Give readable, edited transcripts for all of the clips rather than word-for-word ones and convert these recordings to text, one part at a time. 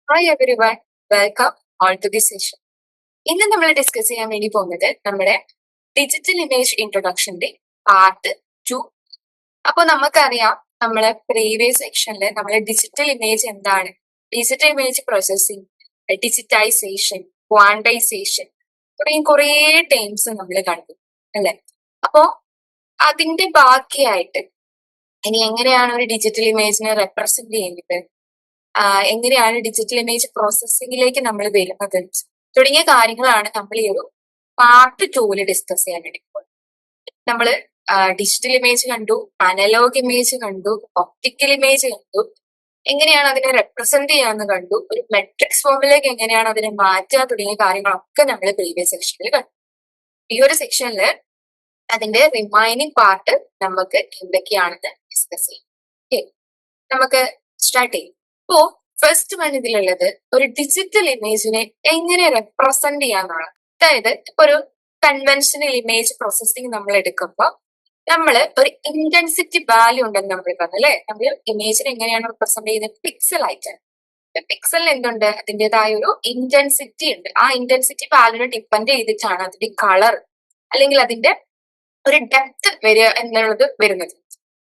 Hi everyone, welcome on to the session. ഇന്ന് നമ്മൾ discuss ചെയ്യാൻ വേണ്ടി പോകുന്നത് നമ്മുടെ ഡിജിറ്റൽ ഇമേജ് ഇൻട്രൊഡക്ഷന്റെ പാർട്ട് 2. അപ്പോൾ നമുക്കറിയാം, നമ്മളെ പ്രീവിയസ് സെക്ഷനിൽ നമ്മളെ ഡിജിറ്റൽ ഇമേജ് എന്താണ്, digital image processing, digitization, quantization തുടങ്ങിയ കുറേ ടേംസ് നമ്മൾ കണ്ടു അല്ലെ. അപ്പോ അതിന്റെ ബാക്കിയായിട്ട് ഇനി എങ്ങനെയാണ് ഒരു ഡിജിറ്റൽ ഇമേജിനെ റെപ്രസെന്റ് ചെയ്യുന്നത്, എങ്ങനെയാണ് ഡിജിറ്റൽ ഇമേജ് പ്രോസസ്സിംഗിലേക്ക് നമ്മൾ വരുന്നത് തുടങ്ങിയ കാര്യങ്ങളാണ് നമ്മൾ ഈ ഒരു പാർട്ട് 2 ഡിസ്കസ് ചെയ്യാൻ വേണ്ടി പോകുന്നത്. നമ്മൾ ഡിജിറ്റൽ ഇമേജ് കണ്ടു, അനലോഗ് ഇമേജ് കണ്ടു, ഒപ്റ്റിക്കൽ ഇമേജ് കണ്ടു, എങ്ങനെയാണ് അതിനെ റെപ്രസെന്റ് ചെയ്യാന്ന് കണ്ടു, ഒരു മെട്രിക്സ് ഫോമിലേക്ക് എങ്ങനെയാണ് അതിനെ മാറ്റുക തുടങ്ങിയ കാര്യങ്ങളൊക്കെ നമ്മൾ പ്രീവിയസ് സെക്ഷനിൽ കണ്ടു. ഈ ഒരു സെക്ഷനിൽ അതിന്റെ റിമൈനിങ് പാർട്ട് നമുക്ക് എന്തൊക്കെയാണെന്ന് ഡിസ്കസ് ചെയ്യാം. ഓക്കെ, നമുക്ക് സ്റ്റാർട്ട് ചെയ്യാം. അപ്പോ ഫസ്റ്റ് വൺ ഇതിലുള്ളത് ഒരു ഡിജിറ്റൽ ഇമേജിനെ എങ്ങനെ റെപ്രസെന്റ് ചെയ്യാന്നുള്ളത്. അതായത് ഒരു കൺവെൻഷണൽ ഇമേജ് പ്രോസസ്സിംഗ് നമ്മൾ എടുക്കുമ്പോൾ നമ്മൾ ഒരു ഇന്റൻസിറ്റി വാല്യൂ ഉണ്ടെന്ന് നമ്മൾ പറഞ്ഞു അല്ലെ. നമ്മൾ ഇമേജിനെ എങ്ങനെയാണ് റെപ്രസെന്റ് ചെയ്യുന്നത്, പിക്സൽ ആയിട്ടാണ്. പിക്സലിന് എന്തുണ്ട്, അതിൻ്റെതായ ഒരു ഇന്റൻസിറ്റി ഉണ്ട്. ആ ഇന്റൻസിറ്റി വാല്യൂനെ ഡിപ്പെൻഡ് ചെയ്തിട്ടാണ് അതിന്റെ കളർ അല്ലെങ്കിൽ അതിന്റെ ഒരു ഡെപ്ത് വരിക എന്നുള്ളത് വരുന്നത്.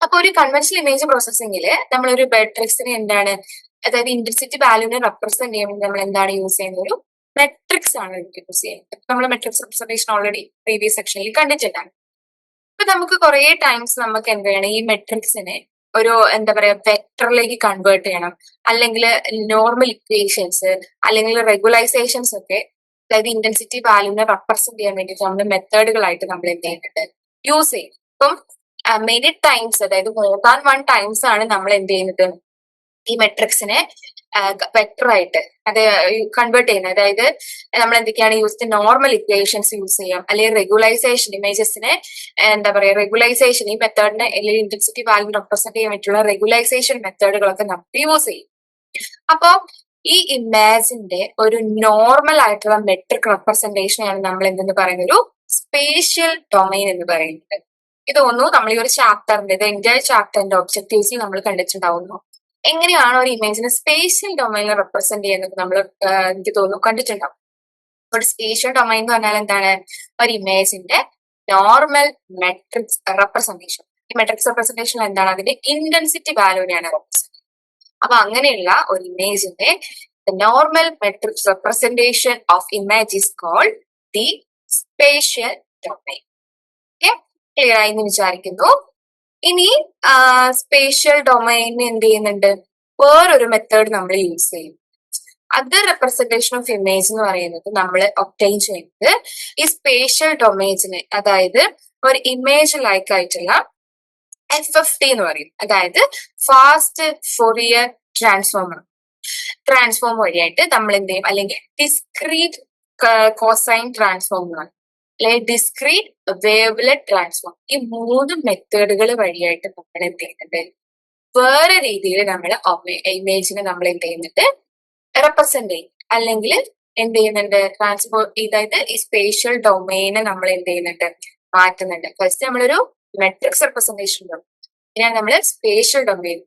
അപ്പൊ ഒരു കൺവെൻഷണൽ ഇമേജ് പ്രോസസ്സിംഗില് നമ്മളൊരു മെട്രിക്സിനെ എന്താണ്, അതായത് ഇന്റൻസിറ്റി വാല്യൂനെ റെപ്രസെന്റ് ചെയ്യാൻ വേണ്ടി നമ്മൾ എന്താണ് യൂസ് ചെയ്യുന്നത്, ഒരു മെട്രിക്സ് ആണ് യൂസ് ചെയ്യുന്നത്. നമ്മൾ മെട്രിക്സ് റെപ്രസെന്റേഷൻ ഓൾറെഡി പ്രീവിയസ് സെക്ഷനിൽ കണ്ടിട്ടുണ്ടാണ്. അപ്പൊ നമുക്ക് കുറെ ടൈംസ് നമുക്ക് എന്ത് ചെയ്യണം, ഈ മെട്രിക്സിനെ ഒരു എന്താ പറയാ വെക്ടറിലേക്ക് കൺവേർട്ട് ചെയ്യണം, അല്ലെങ്കിൽ നോർമൽ ഇക്വേഷൻസ് അല്ലെങ്കിൽ റെഗുലൈസേഷൻസ് ഒക്കെ, അതായത് ഇന്റൻസിറ്റി വാല്യൂനെ റെപ്രസെന്റ് ചെയ്യാൻ വേണ്ടിയിട്ട് നമ്മൾ മെത്തേഡുകളായിട്ട് നമ്മൾ എന്ത് ചെയ്യുന്നുണ്ട്, യൂസ് ചെയ്യും. അപ്പം മെനി ടൈംസ്, അതായത് മോർ ദാൻ 1 ടൈംസ് ആണ് നമ്മൾ എന്ത് ചെയ്യുന്നത്, ഈ മെട്രിക്സിനെ വെക്ടറായിട്ട് അത് കൺവേർട്ട് ചെയ്യുന്നത്. അതായത് നമ്മൾ എന്തൊക്കെയാണ് യൂസ്, നോർമൽ ഇക്വേഷൻസ് യൂസ് ചെയ്യാം, അല്ലെങ്കിൽ റെഗുലൈസേഷൻ, ഇമേജസിനെ എന്താ പറയാ റെഗുലൈസേഷൻ, ഈ മെത്തേഡിനെ അല്ലെങ്കിൽ ഇന്റൻസിറ്റി വാല്യൂ റെപ്രസെന്റ് ചെയ്യാൻ പറ്റുള്ള റെഗുലൈസേഷൻ മെത്തേഡുകളൊക്കെ നമുക്ക് യൂസ് ചെയ്യും. അപ്പൊ ഈ ഇമേജിന്റെ ഒരു നോർമൽ ആയിട്ടുള്ള മെട്രിക് റെപ്രസെന്റേഷനാണ് നമ്മൾ എന്തെന്ന് പറയുന്നത്, ഒരു സ്പേഷ്യൽ ഡൊമൈൻ എന്ന് പറയുന്നത്. ഇത് തോന്നുന്നു നമ്മൾ ഈ ഒരു ചാപ്റ്ററിന്റെ എൻറ്റയർ ചാപ്റ്ററിന്റെ ഒബ്ജക്റ്റീവ്സിൽ നമ്മൾ കണ്ടിട്ടുണ്ടാവുന്നു. എങ്ങനെയാണ് ഒരു ഇമേജിനെ സ്പേഷ്യൽ ഡൊമൈനിൽ റെപ്രസെന്റ് ചെയ്യുന്നത് നമ്മൾ എനിക്ക് തോന്നുന്നു കണ്ടിട്ടുണ്ടാവും. ഒരു സ്പേഷ്യൽ ഡൊമൈൻ എന്ന് പറഞ്ഞാൽ എന്താണ്, ഒരു ഇമേജിന്റെ നോർമൽ മെട്രിക്സ് റെപ്രസെന്റേഷൻ. ഈ മെട്രിക്സ് റെപ്രസെന്റേഷൻ എന്താണ്, അതിന്റെ ഇന്റൻസിറ്റി വാല്യൂനെയാണ് റെപ്രസെന്റ്. അപ്പൊ അങ്ങനെയുള്ള ഒരു ഇമേജിന്റെ normal matrix representation of image is called the spatial domain. Okay, clear ആയി എന്ന് വിചാരിക്കുന്നു. ഇനി സ്പേഷ്യൽ ഡൊമൈനിന് എന്ത് ചെയ്യുന്നുണ്ട്, വേറൊരു മെത്തേഡ് നമ്മൾ യൂസ് ചെയ്യും. അത് റെപ്രസെന്റേഷൻ ഓഫ് ഇമേജ് എന്ന് പറയുന്നത് നമ്മൾ ഒബ്റ്റൈൻ ചെയ്യുന്നത് ഈ സ്പേഷ്യൽ ഡൊമൈൻസിന്, അതായത് ഒരു ഇമേജ് ലൈക്ക് ആയിട്ടുള്ള FFT എന്ന് പറയും, അതായത് ഫാസ്റ്റ് ഫോറിയർ ട്രാൻസ്ഫോം വഴിയായിട്ട് നമ്മൾ എന്ത് ചെയ്യും, അല്ലെങ്കിൽ ഡിസ്ക്രീറ്റ് കോസൈൻ ട്രാൻസ്ഫോം എന്ന് പറയും, അല്ലെങ്കിൽ ഡിസ്ക്രീറ്റ് വേവ്ലെറ്റ് ട്രാൻസ്ഫോം. ഈ 3 മെത്തേഡുകൾ വഴിയായിട്ട് നമ്മൾ എന്ത് ചെയ്യുന്നുണ്ട്, വേറെ രീതിയിൽ നമ്മൾ ഇമേജിനെ നമ്മൾ എന്ത് ചെയ്യുന്നുണ്ട്, റെപ്രസെന്റ് ചെയ്യും, അല്ലെങ്കിൽ എന്ത് ചെയ്യുന്നുണ്ട്, അതായത് ഈ സ്പേഷ്യൽ ഡൊമൈനെ നമ്മൾ എന്ത് ചെയ്യുന്നുണ്ട്, മാറ്റുന്നുണ്ട്. ഫസ്റ്റ് നമ്മളൊരു മെട്രിക്സ് റെപ്രസെന്റേഷൻ ഉണ്ട്, പിന്നെ നമ്മൾ സ്പേഷ്യൽ ഡൊമൈൻ.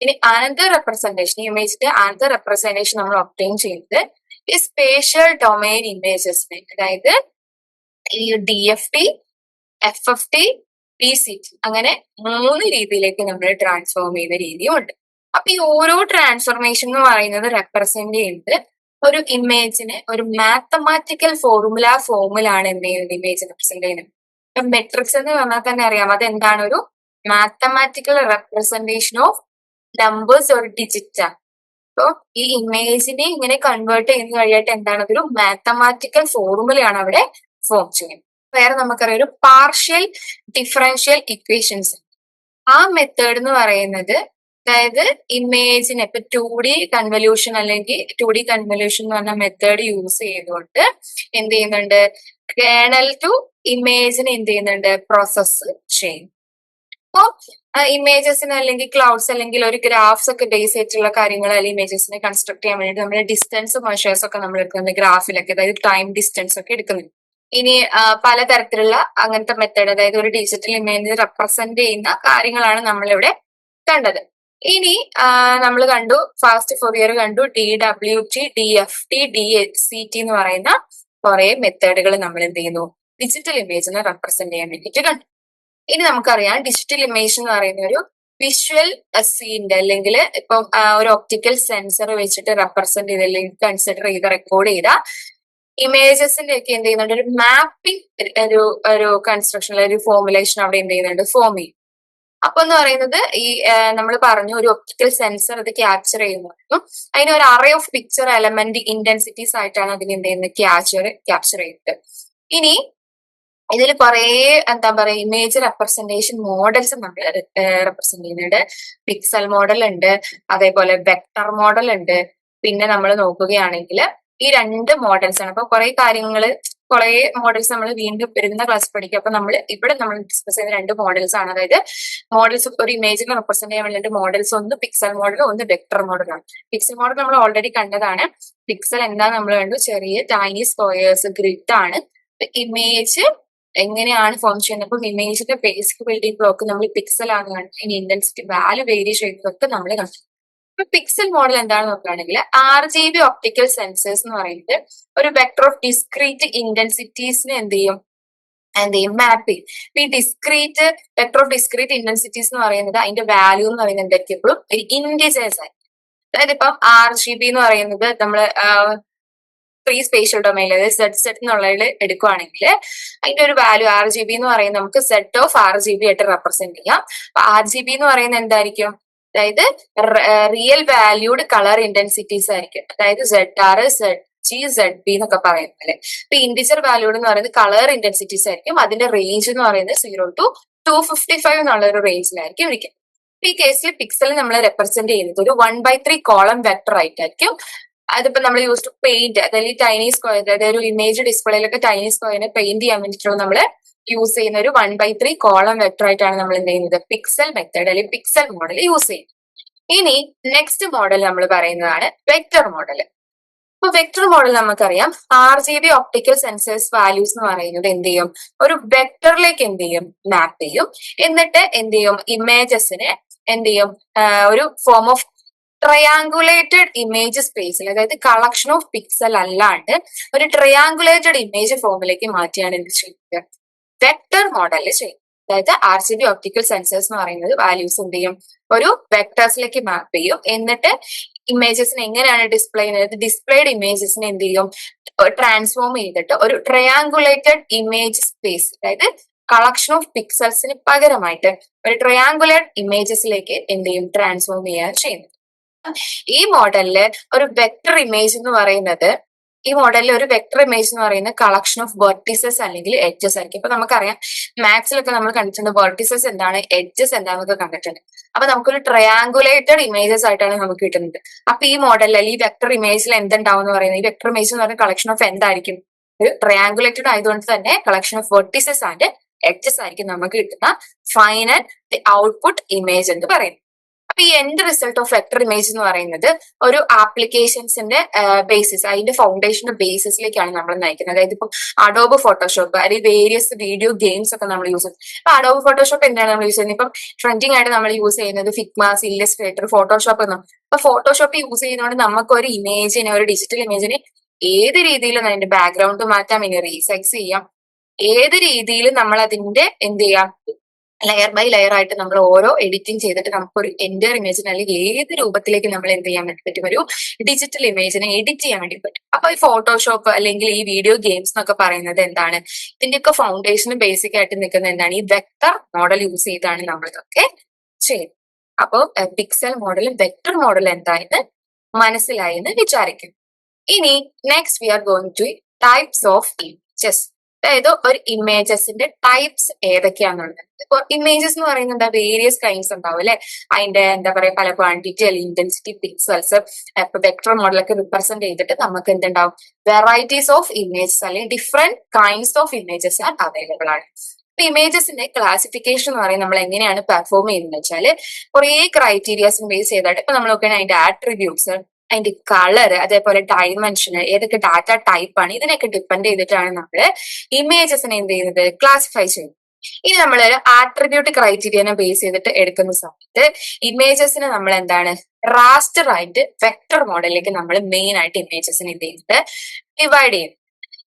ഇനി അനദർ റെപ്രസെന്റേഷൻ, ഈ ഇമേജിന്റെ അനദർ റെപ്രസെന്റേഷൻ നമ്മൾ ഒബ്റ്റൈൻ ചെയ്യുന്നത് ഈ സ്പേഷ്യൽ ഡൊമൈൻ ഇമേജസിനെ, അതായത് ഈ DFT, FFT, PCT, അങ്ങനെ 3 രീതിയിലേക്ക് നമ്മൾ ട്രാൻസ്ഫോം ചെയ്യുന്ന രീതിയും ഉണ്ട്. അപ്പൊ ഈ ഓരോ ട്രാൻസ്ഫോർമേഷൻ എന്ന് പറയുന്നത് റെപ്രസെന്റ് ചെയ്യുന്നത് ഒരു ഇമേജിനെ ഒരു മാത്തമാറ്റിക്കൽ ഫോമിലാണ് എന്ത് ചെയ്യുന്നത്, ഇമേജ് റെപ്രസെന്റ് ചെയ്യുന്നത്. ഇപ്പൊ മെട്രിക്സ് എന്ന് പറഞ്ഞാൽ തന്നെ അറിയാം, അത് എന്താണ്, ഒരു മാത്തമാറ്റിക്കൽ റെപ്രസെന്റേഷൻ ഓഫ് നമ്പേഴ്സ് ഒരു ഡിജിറ്റ് ആണ്. അപ്പൊ ഈ ഇമേജിനെ ഇങ്ങനെ കൺവേർട്ട് ചെയ്യുന്ന വഴിയായിട്ട് എന്താണ്, അതൊരു മാത്തമാറ്റിക്കൽ ഫോർമുലയാണ് അവിടെ ഫോം ചെയ്യുന്നത്. വേറെ നമുക്കറിയാം ഒരു പാർഷ്യൽ ഡിഫറൻഷ്യൽ ഇക്വേഷൻസ്. ആ മെത്തേഡ് എന്ന് പറയുന്നത്, അതായത് ഇമേജിനെ ഇപ്പൊ 2D കൺവല്യൂഷൻ അല്ലെങ്കിൽ 2D കൺവല്യൂഷൻ എന്ന് പറഞ്ഞ മെത്തേഡ് യൂസ് ചെയ്തുകൊണ്ട് എന്ത് ചെയ്യുന്നുണ്ട്, കേണൽ ടു ഇമേജിനെ എന്ത് ചെയ്യുന്നുണ്ട്, പ്രോസസ് ചെയ്യും. അപ്പോ ഇമേജസിന് അല്ലെങ്കിൽ ക്ലൗഡ്സ് അല്ലെങ്കിൽ ഒരു ഗ്രാഫ്സ് ഒക്കെ ബേസ് ആയിട്ടുള്ള കാര്യങ്ങൾ അല്ലെങ്കിൽ ഇമേജസിനെ കൺസ്ട്രക്ട് ചെയ്യാൻ വേണ്ടി നമ്മൾ ഡിസ്റ്റൻസ് മെഷേഴ്സ് ഒക്കെ നമ്മൾ എടുക്കുന്നുണ്ട് ഗ്രാഫിലൊക്കെ, അതായത് ടൈം ഡിസ്റ്റൻസ് ഒക്കെ എടുക്കുന്നുണ്ട്. ഇനി പലതരത്തിലുള്ള അങ്ങനത്തെ മെത്തേഡ്, അതായത് ഒരു ഡിജിറ്റൽ ഇമേജ് റെപ്രസെന്റ് ചെയ്യുന്ന കാര്യങ്ങളാണ് നമ്മളിവിടെ കണ്ടത്. ഇനി നമ്മൾ കണ്ടു ഫാസ്റ്റ് ഫോറിയർ കണ്ടു, DWT, DFT, DHCT എന്ന് പറയുന്ന കുറെ മെത്തേഡുകൾ നമ്മൾ എന്ത് ചെയ്യുന്നു, ഡിജിറ്റൽ ഇമേജിനെ റെപ്രസെന്റ് ചെയ്യാൻ വേണ്ടിയിട്ട് കണ്ടു. ഇനി നമുക്കറിയാം ഡിജിറ്റൽ ഇമേജ് എന്ന് പറയുന്ന ഒരു വിഷ്വൽ സീൻ്റെ അല്ലെങ്കിൽ ഇപ്പം ഒരു ഒപ്റ്റിക്കൽ സെൻസർ വെച്ചിട്ട് റെപ്രസെന്റ് ചെയ്ത് അല്ലെങ്കിൽ കൺസിഡർ ചെയ്ത് റെക്കോർഡ് ചെയ്ത ഇമേജസിന്റെ ഒക്കെ എന്ത് ചെയ്യുന്നുണ്ട്, ഒരു മാപ്പിംഗ് ഒരു കൺസ്ട്രക്ഷൻ, ഒരു ഫോർമുലേഷൻ അവിടെ എന്ത് ചെയ്യുന്നുണ്ട്, ഫോം ചെയ്യും. അപ്പൊ എന്ന് പറയുന്നത് ഈ നമ്മൾ പറഞ്ഞു ഒരു ഒപ്റ്റിക്കൽ സെൻസർ ഇത് ക്യാപ്ചർ ചെയ്യുന്നു, അതിന് ഒരു array of picture element intensities ആയിട്ടാണ് അതിന് എന്ത് ചെയ്യുന്നത്, ക്യാപ്ചർ ചെയ്യുന്നത്. ഇനി ഇതിൽ കുറെ എന്താ പറയാ ഇമേജ് റെപ്രസെന്റേഷൻ മോഡൽസ് നമ്മൾ റെപ്രസെന്റ് ചെയ്യുന്നുണ്ട്. പിക്സൽ മോഡൽ ഉണ്ട്, അതേപോലെ വെക്ടർ മോഡൽ ഉണ്ട്. പിന്നെ നമ്മൾ നോക്കുകയാണെങ്കിൽ ഈ രണ്ട് മോഡൽസ് ആണ്. അപ്പൊ കുറെ കാര്യങ്ങൾ, കുറെ മോഡൽസ് നമ്മൾ വീണ്ടും വരുന്ന ക്ലാസ് പഠിക്കും. അപ്പൊ നമ്മൾ ഡിസ്കസ് ചെയ്യുന്ന രണ്ട് മോഡൽസ് ആണ്. അതായത് മോഡൽസ് ഒരു ഇമേജിനെ റെപ്രസെന്റ് ചെയ്യാൻ വേണ്ടി മോഡൽസ്, ഒന്ന് പിക്സൽ മോഡൽ, ഒന്ന് വെക്ടർ മോഡലാണ്. പിക്സൽ മോഡൽ നമ്മൾ ഓൾറെഡി കണ്ടതാണ്. പിക്സൽ എന്താ നമ്മൾ കണ്ടു, ചെറിയ ടൈനി സ്ക്വയേഴ്സ്, ഗ്രിഡ് ആണ്. ഇമേജ് എങ്ങനെയാണ് ഫോം ചെയ്യുന്നത്, അപ്പൊ ഇമേജിന്റെ ബേസിക് ബിൽഡിംഗ് ബ്ലോക്ക് നമ്മൾ പിക്സൽ ആണ് കണ്ടത്. ഇനി ഇന്റൻസിറ്റി വാല്യൂ വേരി ചെയ്യുന്നതൊക്കെ നമ്മൾ കണ്ടു. ഇപ്പൊ പിക്സൽ മോഡൽ എന്താണെന്ന് നോക്കുകയാണെങ്കിൽ RGB ഒപ്റ്റിക്കൽ സെൻസേഴ്സ് എന്ന് പറയുന്നത് ഒരു വെക്ടർ ഓഫ് ഡിസ്ക്രീറ്റ് ഇന്റൻസിറ്റീസിനെ എന്ത് ചെയ്യും മാപ്പ് ചെയ്യും. ഈ discrete vector of discrete intensities എന്ന് പറയുന്നത് അതിന്റെ വാല്യൂ എന്ന് പറയുന്നത് എന്തായിരിക്കും, എപ്പോഴും ഒരു ഇൻഡിജേഴ്സ് ആയിരിക്കും. അതായത് ഇപ്പം RGB എന്ന് പറയുന്നത് നമ്മള് ഫ്രീ സ്പേഷ്യൽ ഡൊമൈൻ, അതായത് സെറ്റ് എന്നുള്ളതിൽ എടുക്കുവാണെങ്കിൽ അതിന്റെ ഒരു വാല്യൂ RGB എന്ന് പറയുന്നത് നമുക്ക് സെറ്റ് ഓഫ് RGB ആയിട്ട് റെപ്രസെന്റ് ചെയ്യാം. അപ്പൊ RGB എന്ന് പറയുന്നത് എന്തായിരിക്കും, അതായത് റിയൽ വാല്യൂഡ് കളർ ഇന്റൻസിറ്റീസ് ആയിരിക്കും. അതായത് ZR, ZG, ZB എന്നൊക്കെ പറയുന്നത്. അപ്പൊ ഇൻഡിജർ വാല്യൂഡ് എന്ന് പറയുന്നത് കളർ ഇന്റൻസിറ്റീസ് ആയിരിക്കും. അതിന്റെ റേഞ്ച് എന്ന് പറയുന്നത് 0 to 255 എന്നുള്ള ഒരു റേഞ്ചിലായിരിക്കും ഇരിക്കുന്നത്. ഈ കേസിൽ പിക്സൽ നമ്മൾ റെപ്രസെന്റ് ചെയ്യുന്നത് ഒരു 1/3 കോളം വെക്ടർ ആയിട്ടായിരിക്കും. അതിപ്പോ നമ്മൾ യൂസ് ടു പെയിന്റ്, അതായത് ടൈനി സ്ക്വയർ, അതായത് ഒരു ഇമേജ് ഡിസ്പ്ലേയിലൊക്കെ ടൈനി സ്ക്വയറിനെ പെയിന്റ് ചെയ്യാൻ വേണ്ടിയിട്ടുള്ള നമ്മൾ യൂസ് ചെയ്യുന്ന ഒരു 1/3 കോളം വെക്ടർ ആയിട്ടാണ് നമ്മൾ എന്ത് ചെയ്യുന്നത്, പിക്സൽ മെത്തേഡ് അല്ലെങ്കിൽ പിക്സൽ മോഡൽ യൂസ് ചെയ്യുന്നത്. ഇനി നെക്സ്റ്റ് മോഡൽ നമ്മൾ പറയുന്നതാണ് വെക്ടർ മോഡൽ. ഇപ്പൊ വെക്ടർ മോഡൽ നമുക്കറിയാം RGB ഒപ്റ്റിക്കൽ സെൻസേഴ്സ് വാല്യൂസ് എന്ന് പറയുന്നത് എന്ത് ചെയ്യും, ഒരു വെക്ടറിലേക്ക് എന്ത് ചെയ്യും, മാപ്പ് ചെയ്യും. എന്നിട്ട് എന്ത് ചെയ്യും, ഇമേജസിനെ എന്ത് ചെയ്യും, ഒരു ഫോം ഓഫ് ട്രയാങ്കുലേറ്റഡ് ഇമേജ് സ്പേസിൽ, അതായത് കളക്ഷൻ ഓഫ് പിക്സൽ അല്ലാണ്ട് ഒരു ട്രയാങ്കുലേറ്റഡ് ഇമേജ് ഫോമിലേക്ക് മാറ്റിയാണ് എന്ത് ചെയ്യുന്നത്, വെക്ടർ മോഡലിൽ ചെയ്യും. അതായത് RGB ഒപ്റ്റിക്കൽ സെൻസേഴ്സ് എന്ന് പറയുന്നത് വാല്യൂസ് എന്ത് ചെയ്യും, ഒരു വെക്ടേഴ്സിലേക്ക് മാപ്പ് ചെയ്യും. എന്നിട്ട് ഇമേജസിനെ എങ്ങനെയാണ് ഡിസ്പ്ലേ ചെയ്യുന്നത്, ഡിസ്പ്ലേഡ് ഇമേജസിനെ എന്ത് ചെയ്യും, ട്രാൻസ്ഫോം ചെയ്തിട്ട് ഒരു ട്രയാങ്കുലേറ്റഡ് ഇമേജ് സ്പേസ്, അതായത് കളക്ഷൻ ഓഫ് പിക്സൽസിന് പകരമായിട്ട് ഒരു ട്രയാങ്കുലർ ഇമേജസിലേക്ക് എന്ത് ചെയ്യും, ട്രാൻസ്ഫോം ചെയ്യുകയാണ് ചെയ്യുന്നത്. ഈ മോഡലില് ഒരു വെക്ടർ ഇമേജ് എന്ന് പറയുന്നത് കളക്ഷൻ ഓഫ് വെർട്ടിസസ് അല്ലെങ്കിൽ എഡ്ജസ് ആയിരിക്കും. ഇപ്പൊ നമുക്കറിയാം മാത്സിലൊക്കെ നമ്മൾ കണ്ടിട്ടുണ്ട് വെർട്ടിസസ് എന്താണ്, എഡ്ജസ് എന്താണെന്നൊക്കെ കണ്ടിട്ടുണ്ട്. അപ്പൊ നമുക്കൊരു ട്രയാങ്കുലേറ്റഡ് ഇമേജസ് ആയിട്ടാണ് നമുക്ക് കിട്ടുന്നത്. അപ്പൊ ഈ മോഡലിൽ അല്ലെങ്കിൽ ഈ വെക്ടർ ഇമേജിൽ എന്തുണ്ടാവും എന്ന് പറയുന്നത്, ഈ വെക്ടർ ഇമേജ് എന്ന് പറയുന്ന കളക്ഷൻ ഓഫ് എന്തായിരിക്കും, ഒരു ട്രയാങ്കുലേറ്റഡ് ആയതുകൊണ്ട് തന്നെ collection of vertices and edges ആയിരിക്കും നമുക്ക് കിട്ടുന്ന ഫൈനൽ ഔട്ട്പുട്ട് ഇമേജ് എന്ന് പറയുന്നത്. അപ്പൊ ഈ end result of vector image എന്ന് പറയുന്നത് ഒരു ആപ്ലിക്കേഷൻസിന്റെ ബേസിസ്, അതിന്റെ ഫൗണ്ടേഷന്റെ ബേസിസിലേക്കാണ് നമ്മൾ നയിക്കുന്നത്. അതായത് ഇപ്പം അഡോബ് ഫോട്ടോഷോപ്പ് അല്ലെങ്കിൽ വേരിയസ് വീഡിയോ ഗെയിംസ് ഒക്കെ നമ്മൾ യൂസ് ചെയ്യുന്നത്. ഇപ്പൊ അഡോബ് ഫോട്ടോഷോപ്പ് എന്താണ് നമ്മൾ യൂസ് ചെയ്യുന്നത്, ഇപ്പം ട്രെൻഡിങ് ആയിട്ട് നമ്മൾ യൂസ് ചെയ്യുന്നത് ഫിഗ്മാസ്, ഇല്ലസ്ട്രേറ്റർ, ഫോട്ടോഷോപ്പ് എന്നാണ്. അപ്പൊ ഫോട്ടോഷോപ്പ് യൂസ് ചെയ്യുന്നതുകൊണ്ട് നമുക്ക് ഒരു ഇമേജിനെ, ഒരു ഡിജിറ്റൽ ഇമേജിനെ ഏത് രീതിയിലും അതിന്റെ ബാക്ക്ഗ്രൗണ്ട് മാറ്റാം, ഇനി റീസൈസ് ചെയ്യാം, ഏത് രീതിയിലും നമ്മൾ അതിന്റെ എന്ത് ചെയ്യാം, ലെയർ ബൈ ലെയർ ആയിട്ട് നമ്മൾ ഓരോ എഡിറ്റിംഗ് ചെയ്തിട്ട് നമുക്കൊരു എൻ്റർ ഇമേജിന് അല്ലെങ്കിൽ ഏത് രൂപത്തിലേക്ക് നമ്മൾ എന്ത് ചെയ്യാൻ വേണ്ടി പറ്റും, ഒരു ഡിജിറ്റൽ ഇമേജിനെ എഡിറ്റ് ചെയ്യാൻ വേണ്ടി പറ്റും. അപ്പൊ ഈ ഫോട്ടോഷോപ്പ് അല്ലെങ്കിൽ ഈ വീഡിയോ ഗെയിംസ് എന്നൊക്കെ പറയുന്നത് എന്താണ്, ഇതിന്റെയൊക്കെ ഫൗണ്ടേഷനും ബേസിക് ആയിട്ട് നിൽക്കുന്ന എന്താണ്, ഈ വെക്ടർ മോഡൽ യൂസ് ചെയ്താണ് നമ്മൾ ഇതൊക്കെ ചെയ്യുന്നത്. അപ്പോൾ പിക്സൽ മോഡലും വെക്ടർ മോഡലും എന്തായെന്ന് മനസ്സിലായി എന്ന് വിചാരിക്കും. ഇനി next we are going two types of images, അതായത് ഒരു ഇമേജസിന്റെ ടൈപ്സ് ഏതൊക്കെയാണെന്നുള്ളത്. ഇപ്പൊ ഇമേജസ് എന്ന് പറയുന്നത് വേരിയസ് കൈൻഡ്സ് ഉണ്ടാവും അല്ലെ, അതിന്റെ എന്താ പറയാ പല ക്വാണ്ടിറ്റി അല്ലെങ്കിൽ ഇന്റൻസിറ്റി പിക്സൽസ് ഇപ്പൊ വെക്ടർ മോഡലൊക്കെ റിപ്രസെന്റ് ചെയ്തിട്ട് നമുക്ക് എന്തുണ്ടാവും, വെറൈറ്റീസ് ഓഫ് ഇമേജസ് അല്ലെങ്കിൽ different kinds of images available ആണ്. ഇപ്പൊ ഇമേജസിന്റെ ക്ലാസിഫിക്കേഷൻ എന്ന് പറയുന്നത് നമ്മൾ എങ്ങനെയാണ് പെർഫോം ചെയ്യുന്നത് വെച്ചാൽ കുറെ ക്രൈറ്റീരിയാസിന് ബേസ് ചെയ്തിട്ട് ഇപ്പൊ നമ്മൾ നോക്കുകയാണെങ്കിൽ അതിന്റെ ആട്രിബ്യൂട്ട്സ്, അതിന്റെ കളർ, അതേപോലെ ഡയമെൻഷൻ, ഏതൊക്കെ ഡാറ്റ ടൈപ്പ് ആണ്, ഇതിനൊക്കെ ഡിപ്പെൻഡ് ചെയ്തിട്ടാണ് നമ്മൾ ഇമേജസിനെ എന്ത് ചെയ്യുന്നത്, ക്ലാസിഫൈ ചെയ്യുന്നത്. ഇനി നമ്മൾ ആട്രിബ്യൂട്ട് ക്രൈറ്റീരിയനെ ബേസ് ചെയ്തിട്ട് എടുക്കുന്ന സമയത്ത് ഇമേജസിനെ നമ്മൾ എന്താണ് റാസ്റ്റർ ആയിട്ട് വെക്ടർ മോഡലിലേക്ക് നമ്മൾ മെയിൻ ആയിട്ട് ഇമേജസിനെ എന്ത് ചെയ്യുന്നത് ഡിവൈഡ് ചെയ്യും.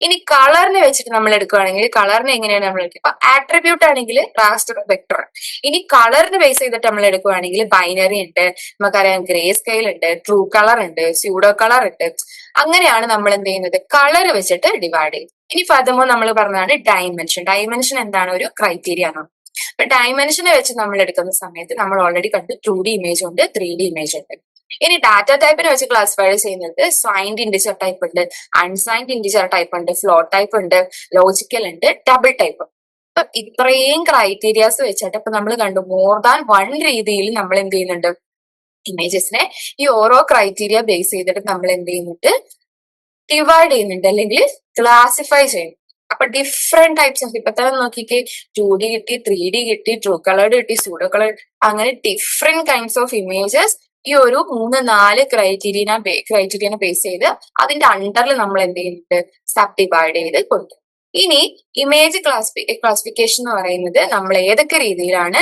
ഇനി കളറിനെ വെച്ചിട്ട് നമ്മൾ എടുക്കുകയാണെങ്കിൽ കളറിനെ എങ്ങനെയാണ് നമ്മൾ എടുക്കുക? ആട്രിബ്യൂട്ട് ആണെങ്കിൽ റാസ്റ്റർ വെക്ടർ. ഇനി കളറിന് ബേസ് ചെയ്തിട്ട് നമ്മൾ എടുക്കുകയാണെങ്കിൽ ബൈനറി ഉണ്ട്, നമുക്കറിയാം ഗ്രേ സ്കെയിൽ ഉണ്ട്, ട്രൂ കളർ ഉണ്ട്, സ്യൂഡോ കളർ ഉണ്ട്. അങ്ങനെയാണ് നമ്മൾ എന്ത് ചെയ്യുന്നത്, കളർ വെച്ചിട്ട് ഡിവൈഡ് ചെയ്യും. ഇനി ഫർദർമോർ നമ്മൾ പറഞ്ഞതാണ് ഡയമെൻഷൻ. ഡയമെൻഷൻ എന്താണ്? ഒരു ക്രൈറ്റീരിയ ആണ്. അപ്പൊ ഡയമെൻഷനെ വെച്ച് നമ്മൾ എടുക്കുന്ന സമയത്ത് നമ്മൾ ഓൾറെഡി കണ്ടു 2D ഇമേജ് ഉണ്ട്, 3D ഇമേജ് ഉണ്ട്. ഇനി ഡാറ്റ ടൈപ്പിനെ വെച്ച് ക്ലാസിഫൈ ചെയ്യുന്നത് സൈൻഡ് ഇൻഡിജർ ടൈപ്പ് ഉണ്ട്, അൺസൈൻഡ് ഇൻഡിജർ ടൈപ്പ് ഉണ്ട്, ഫ്ലോട്ട് ടൈപ്പ് ഉണ്ട്, ലോജിക്കൽ ഉണ്ട്, ഡബിൾ ടൈപ്പ്. അപ്പൊ ഇത്രയും ക്രൈറ്റീരിയാസ് വെച്ചിട്ട് ഇപ്പൊ നമ്മൾ കണ്ടു മോർ ദാൻ 1 രീതിയിൽ നമ്മൾ എന്ത് ചെയ്യുന്നുണ്ട്, ഇമേജസിനെ ഈ ഓരോ ക്രൈറ്റീരിയ ബേസ് ചെയ്തിട്ട് നമ്മൾ എന്ത് ചെയ്യുന്നുണ്ട്, ഡിവൈഡ് ചെയ്യുന്നുണ്ട് അല്ലെങ്കിൽ ക്ലാസിഫൈ ചെയ്യുന്നു. അപ്പൊ ഡിഫറെന്റ് ടൈപ്സ് ഓഫ്, ഇപ്പൊ തന്നെ നോക്കിക്കേ, 2D കിട്ടി, 3D കിട്ടി, ട്രൂ കളേർഡ് കിട്ടി, സ്യൂഡോ കളേർഡ്, അങ്ങനെ ഡിഫറെന്റ് കൈൻഡ്സ് ഓഫ് ഇമേജസ് ഈ ഒരു 3-4 ക്രൈറ്റീരിയനെ ബേസ് ചെയ്ത് അതിന്റെ അണ്ടറിൽ നമ്മൾ എന്ത് ചെയ്യുന്നുണ്ട്, സബ് ഡിവൈഡ് ചെയ്ത് കൊടുക്കും. ഇനി ഇമേജ് ക്ലാസിഫിക്കേഷൻ എന്ന് പറയുന്നത് നമ്മൾ ഏതൊക്കെ രീതിയിലാണ്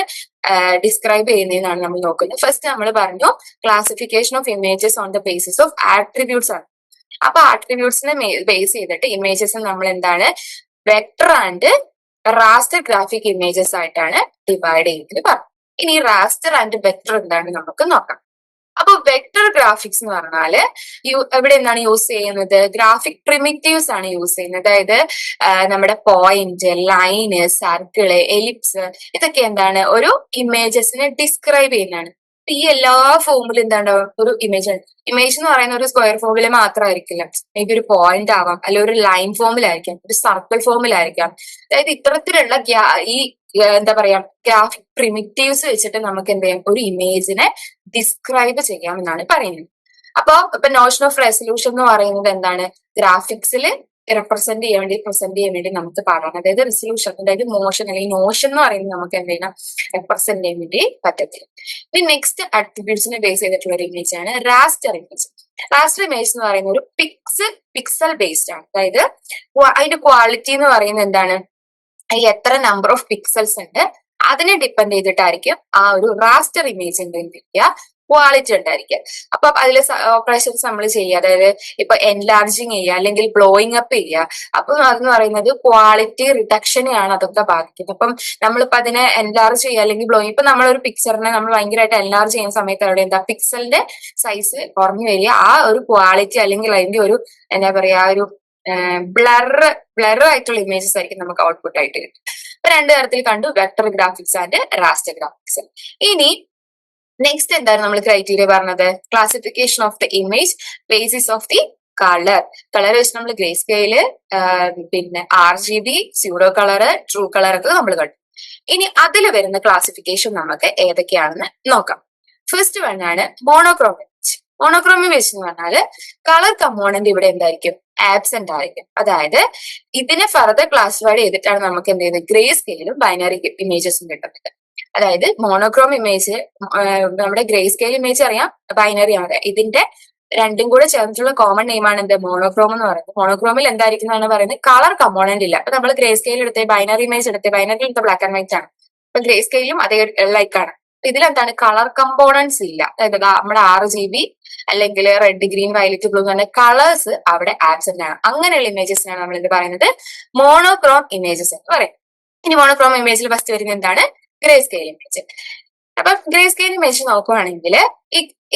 ഡിസ്ക്രൈബ് ചെയ്യുന്നതെന്നാണ് നമ്മൾ നോക്കുന്നത്. ഫസ്റ്റ് നമ്മൾ പറഞ്ഞു classification of images on the basis of attributes ആണ്. അപ്പൊ ആട്രിബ്യൂട്ട്സിനെ ബേസ് ചെയ്തിട്ട് ഇമേജസ് നമ്മൾ എന്താണ് vector and raster graphic images ആയിട്ടാണ് ഡിവൈഡ് ചെയ്യുന്നത് പറഞ്ഞു. ഇനി റാസ്റ്റർ ആൻഡ് വെക്ടർ എന്താണ് നമുക്ക് നോക്കാം. അപ്പൊ വെക്ടർ ഗ്രാഫിക്സ് എന്ന് പറഞ്ഞാല് ഇവിടെ എന്താണ് യൂസ് ചെയ്യുന്നത്, ഗ്രാഫിക് പ്രിമിറ്റീവ്സ് ആണ് യൂസ് ചെയ്യുന്നത്. അതായത് നമ്മുടെ പോയിന്റ്, ലൈന്, സർക്കിള്, എലിപ്സ്, ഇതൊക്കെ എന്താണ് ഒരു ഇമേജസിനെ ഡിസ്ക്രൈബ് ചെയ്യുന്നതാണ്. ഈ എല്ലാ ഫോമിലും എന്താണ് ഒരു ഇമേജ് എന്ന് പറയുന്ന ഒരു സ്ക്വയർ ഫോമിൽ മാത്രമായിരിക്കില്ല, മേ ബി ഒരു പോയിന്റ് ആവാം, അല്ലെങ്കിൽ ഒരു ലൈൻ ഫോമിലായിരിക്കാം, ഒരു സർക്കിൾ ഫോമിലായിരിക്കാം. അതായത് ഇത്തരത്തിലുള്ള ഈ എന്താ പറയാ ഗ്രാഫിക് പ്രിമിറ്റീവ്സ് വെച്ചിട്ട് നമുക്ക് എന്ത് ചെയ്യാം, ഒരു ഇമേജിനെ ഡിസ്ക്രൈബ് ചെയ്യാമെന്നാണ് പറയുന്നത്. അപ്പൊ ഇപ്പൊ നോഷൻ ഓഫ് റെസൊല്യൂഷൻ എന്ന് പറയുന്നത് എന്താണ്, ഗ്രാഫിക്സിൽ പ്രസന്റ് ചെയ്യാൻ വേണ്ടി നമുക്ക് പറയാം. അതായത് റെസൊല്യൂഷൻ, അതായത് മോഷൻ അല്ലെങ്കിൽ നോഷൻ എന്ന് പറയുന്നത് നമുക്ക് എന്ത് ചെയ്യണം, റെപ്രസെന്റ് ചെയ്യാൻ വേണ്ടി പറ്റത്തില്ല. ഇനി നെക്സ്റ്റ് അട്രിബ്യൂട്ട്സിനെ ബേസ് ചെയ്തിട്ടുള്ള ഒരു ഇമേജ് ആണ് റാസ്റ്റർ ഇമേജ്. റാസ്റ്റർ ഇമേജ് എന്ന് പറയുന്ന ഒരു പിക്സൽ ബേസ്ഡ് ആണ്. അതായത് അതിന്റെ ക്വാളിറ്റി എന്ന് പറയുന്നത് എന്താണ്, എത്ര നമ്പർ ഓഫ് പിക്സൽസ് ഉണ്ട് അതിനെ ഡിപ്പെൻഡ് ചെയ്തിട്ടായിരിക്കും ആ ഒരു റാസ്റ്റർ ഇമേജിന്റെ ക്വാളിറ്റി ഉണ്ടായിരിക്കുക. അപ്പൊ അതിൽ ഓപ്പറേഷൻസ് നമ്മൾ ചെയ്യുക, അതായത് ഇപ്പൊ എൻലാർജിങ് ചെയ്യുക അല്ലെങ്കിൽ ബ്ലോയിങ് അപ്പ് ചെയ്യുക. അപ്പൊ അതെന്ന് പറയുന്നത് ക്വാളിറ്റി റിഡക്ഷനെയാണ് അതൊക്കെ ബാധിക്കുന്നത്. അപ്പം നമ്മളിപ്പോ അതിനെ എൻലാർജ് ചെയ്യുക അല്ലെങ്കിൽ ബ്ലോയിങ്, ഇപ്പൊ നമ്മളൊരു പിക്ചറിനെ നമ്മൾ ഭയങ്കരമായിട്ട് എൻലാർജ് ചെയ്യുന്ന സമയത്ത് അവിടെ എന്താ പിക്സലിന്റെ സൈസ് കുറഞ്ഞു വരിക, ആ ഒരു ക്വാളിറ്റി അല്ലെങ്കിൽ അതിന്റെ ഒരു എന്താ പറയാ ഒരു ബ്ലർ ആയിട്ടുള്ള ഇമേജസ് ആയിരിക്കും നമുക്ക് ഔട്ട്പുട്ട് ആയിട്ട് കിട്ടും. അപ്പൊ 2 തരത്തിൽ കണ്ടു, vector graphics and raster graphics. ഇനി നെക്സ്റ്റ് എന്താണ് നമ്മൾ ക്രൈറ്റീരിയ പറഞ്ഞത്, classification of the image basis of the colour വെച്ച് നമ്മൾ ഗ്രേ സ്കെയില്, പിന്നെ RGB, pseudo colour, true colour ഒക്കെ നമ്മൾ കണ്ടു. ഇനി അതിൽ വരുന്ന ക്ലാസിഫിക്കേഷൻ നമുക്ക് ഏതൊക്കെയാണെന്ന് നോക്കാം. ഫസ്റ്റ് വൺ ആണ് മോണോക്രോം ഇമേജ്. മോണോക്രോം ഇമേജ് എന്ന് പറഞ്ഞാല് കളർ കമ്പോണന്റ് ഇവിടെ എന്തായിരിക്കും, ആബ്സെന്റ് ആയിരിക്കും. അതായത് ഇതിനെ ഫർദർ ക്ലാസിഫൈഡ് ചെയ്തിട്ടാണ് നമുക്ക് എന്ത് ചെയ്യുന്നത്, ഗ്രേ സ്കെയിലും ബൈനറി ഇമേജസും കിട്ടുന്നത്. അതായത് മോണോക്രോം ഇമേജ്, നമ്മുടെ ഗ്രേ സ്കെയിൽ ഇമേജ് അറിയാം, ബൈനറി ആണ്. ഇതിന്റെ രണ്ടും കൂടെ ചേർന്നിട്ടുള്ള കോമൺ നെയിം ആണ് എന്ത്, മോണോക്രോം എന്ന് പറയുന്നത്. മോണോക്രോമിൽ എന്തായിരിക്കും എന്നാണ് പറയുന്നത്, കളർ കമ്പോണന്റ് ഇല്ല. അപ്പൊ നമ്മൾ ഗ്രേ സ്കെയിൽ എടുത്ത് ബൈനറി ഇമേജ് എടുത്ത് ബൈനറി എടുത്ത ബ്ലാക്ക് ആൻഡ് വൈറ്റ് ആണ്. അപ്പൊ ഗ്രേ സ്കെയിലും അതേ ലൈക്കാണ്. ഇതിലെന്താണ് കളർ കമ്പോണൻസ് ഇല്ല. അതായത് നമ്മുടെ RGB അല്ലെങ്കിൽ റെഡ്, ഗ്രീൻ, വയലറ്റ്, ബ്ലൂ എന്ന് പറഞ്ഞ കളേഴ്സ് അവിടെ ആബ്സെന്റ് ആണ്. അങ്ങനെയുള്ള ഇമേജസിനാണ് നമ്മൾ എന്ത് പറയുന്നത്, മോണോക്രോം ഇമേജസ് എന്ന് പറയും. ഇനി മോണോക്രോം ഇമേജിൽ ഫസ്റ്റ് വരുന്നത് എന്താണ്, ഗ്രേ സ്കെയിൽ ഇമേജ്. അപ്പൊ ഗ്രേ സ്കെയിൽ ഇമേജ് നോക്കുകയാണെങ്കിൽ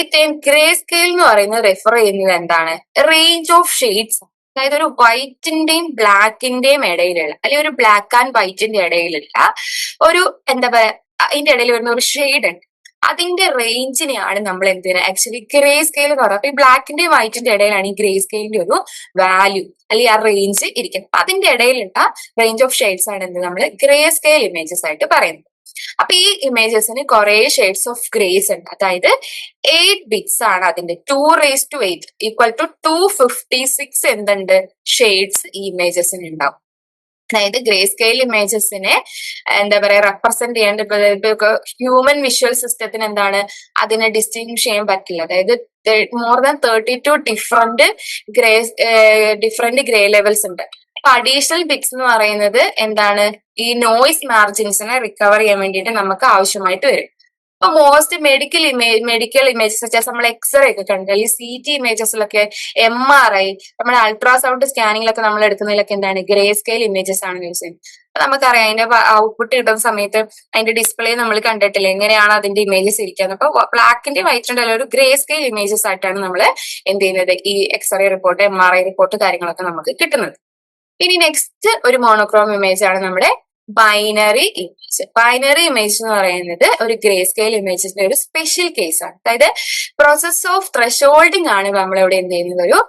ഇത്രയും ഗ്രേ സ്കെയിൽ എന്ന് പറയുന്നത് റെഫർ ചെയ്യുന്നത് എന്താണ്, റേഞ്ച് ഓഫ് ഷെയ്ഡ്സ്. അതായത് ഒരു വൈറ്റിന്റെയും ബ്ലാക്കിന്റെയും ഇടയിലുള്ള, അല്ലെങ്കിൽ ഒരു ബ്ലാക്ക് ആൻഡ് വൈറ്റിന്റെ ഇടയിലുള്ള ഒരു എന്താ പറയാ അതിന്റെ ഇടയിൽ വരുന്ന ഒരു ഷെയ്ഡ് ഉണ്ട്, അതിന്റെ റേഞ്ചിനെയാണ് നമ്മൾ എന്തിനാ ആക്ച്വലി ഗ്രേ സ്കെയിൽ എന്ന് പറയുന്നത്. അപ്പൊ ഈ ബ്ലാക്കിന്റെയും വൈറ്റിന്റെ ഇടയിലാണ് ഈ ഗ്രേ സ്കെയിലിന്റെ ഒരു വാല്യൂ അല്ലെങ്കിൽ ആ റേഞ്ച് ഇരിക്കുന്നത്. അപ്പൊ അതിന്റെ ഇടയിലുള്ള റേഞ്ച് ഓഫ് ഷെയ്ഡ്സ് ആണ് എന്ത് നമ്മൾ ഗ്രേ സ്കെയിൽ ഇമേജസ് ആയിട്ട് പറയുന്നത്. അപ്പൊ ഈ ഇമേജസിന് കുറെ ഷെയ്ഡ്സ് ഓഫ് ഗ്രേസ് ഉണ്ട്. അതായത് 8 ബിറ്റ്സ് ആണ് അതിന്റെ 2⁸ ഈക്വൽ ടു 256 എന്തുണ്ട് ഷെയ്ഡ്സ് ഈ ഇമേജസിന് ഉണ്ടാവും. അതായത് ഗ്രേ സ്കെയിൽ ഇമേജസിനെ എന്താ പറയാ റെപ്രസെന്റ് ചെയ്യേണ്ട, ഹ്യൂമൻ വിഷ്വൽ സിസ്റ്റത്തിന് എന്താണ് അതിനെ ഡിസ്റ്റിങ്ഷ് ചെയ്യാൻ പറ്റില്ല. അതായത് more than 32 different grey levels ഉണ്ട്. അപ്പൊ അഡീഷണൽ ബിറ്റ്സ് എന്ന് പറയുന്നത് എന്താണ്, ഈ നോയിസ് മാർജിൻസിനെ റിക്കവർ ചെയ്യാൻ വേണ്ടിയിട്ട് നമുക്ക് ആവശ്യമായിട്ട് വരും. അപ്പൊ മോസ്റ്റ് മെഡിക്കൽ ഇമേജസ് വെച്ചാൽ നമ്മൾ എക്സ്റേ ഒക്കെ കണ്ടു, അല്ലെങ്കിൽ CT ഇമേജസിലൊക്കെ, MRI, നമ്മുടെ അൾട്രാസൗണ്ട് സ്കാനിങ്ങിലൊക്കെ നമ്മൾ എടുക്കുന്നതിലൊക്കെ എന്താണ്, ഗ്രേ സ്കെയിൽ ഇമേജസ് ആണ് യൂസ് ചെയ്യുന്നത്. അപ്പൊ നമുക്കറിയാം അതിന്റെ ഔട്ട്പുട്ട് കിട്ടുന്ന സമയത്ത് അതിന്റെ ഡിസ്പ്ലേ നമ്മൾ കണ്ടിട്ടില്ല എങ്ങനെയാണ് അതിന്റെ ഇമേജസ് ഇരിക്കുന്നത്. അപ്പൊ ബ്ലാക്കിന്റെ വൈറ്റിന്റെ അല്ല, ഒരു ഗ്രേ സ്കെയിൽ ഇമേജസ് ആയിട്ടാണ് നമ്മൾ എന്ത് ചെയ്യുന്നത്, ഈ എക്സ്റേ റിപ്പോർട്ട്, MRI റിപ്പോർട്ട് കാര്യങ്ങളൊക്കെ നമുക്ക് കിട്ടുന്നത്. ഇനി നെക്സ്റ്റ് ഒരു മോണോക്രോം ഇമേജ് ആണ് നമ്മുടെ ബൈനറി ഇമേജ്. ബൈനറി ഇമേജ് എന്ന് പറയുന്നത് ഒരു ഗ്രേ സ്കെയിൽ ഇമേജസിന്റെ ഒരു സ്പെഷ്യൽ കേസ് ആണ്. അതായത് പ്രോസസ് ഓഫ് ത്രഷോൾഡിംഗ് ആണ് നമ്മളിവിടെ എന്ത് ചെയ്യുന്നത്, ഒരു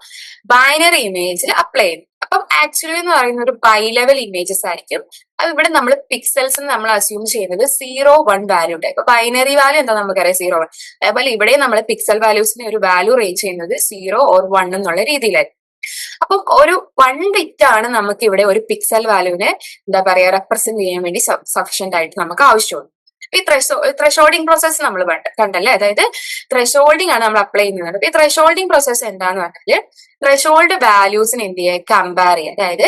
ബൈനറി ഇമേജിൽ അപ്ലൈ ചെയ്യുന്നത്. അപ്പം ആക്ച്വലി എന്ന് പറയുന്ന ഒരു ബൈ ലെവൽ ഇമേജസ് ആയിരിക്കും. അത് ഇവിടെ നമ്മൾ പിക്സൽസ് നമ്മൾ അസ്യൂം ചെയ്യുന്നത് 0-1 വാല്യൂ ഉണ്ട്. ഇപ്പൊ ബൈനറി വാല്യൂ എന്താ നമുക്കറിയാം, 0-1. അതേപോലെ ഇവിടെ നമ്മൾ പിക്സൽ വാല്യൂസിന് ഒരു വാല്യൂ റേഞ്ച് ചെയ്യുന്നത് 0 or 1 എന്നുള്ള രീതിയിലായിരിക്കും. അപ്പം ഒരു 1 ബിറ്റ് ആണ് നമുക്ക് ഇവിടെ ഒരു പിക്സൽ വാല്യൂവിനെ എന്താ പറയാ റെപ്രസെന്റ് ചെയ്യാൻ വേണ്ടി സഫിഷ്യന്റ് ആയിട്ട് നമുക്ക് ആവശ്യമുള്ളൂ. ഈ ത്രഷോൾഡിംഗ് പ്രോസസ്സ് നമ്മൾ കണ്ടല്ലേ, അതായത് ത്രഷോൾഡിംഗ് ആണ് നമ്മൾ അപ്ലൈ ചെയ്യുന്നത്. ഈ ത്രഷോൾഡിംഗ് പ്രോസസ്സ് എന്താന്ന് പറഞ്ഞാൽ ത്രഷോൾഡ് വാല്യൂസിന് എന്ത് ചെയ്യുക, കമ്പയർ ചെയ്യുക. അതായത്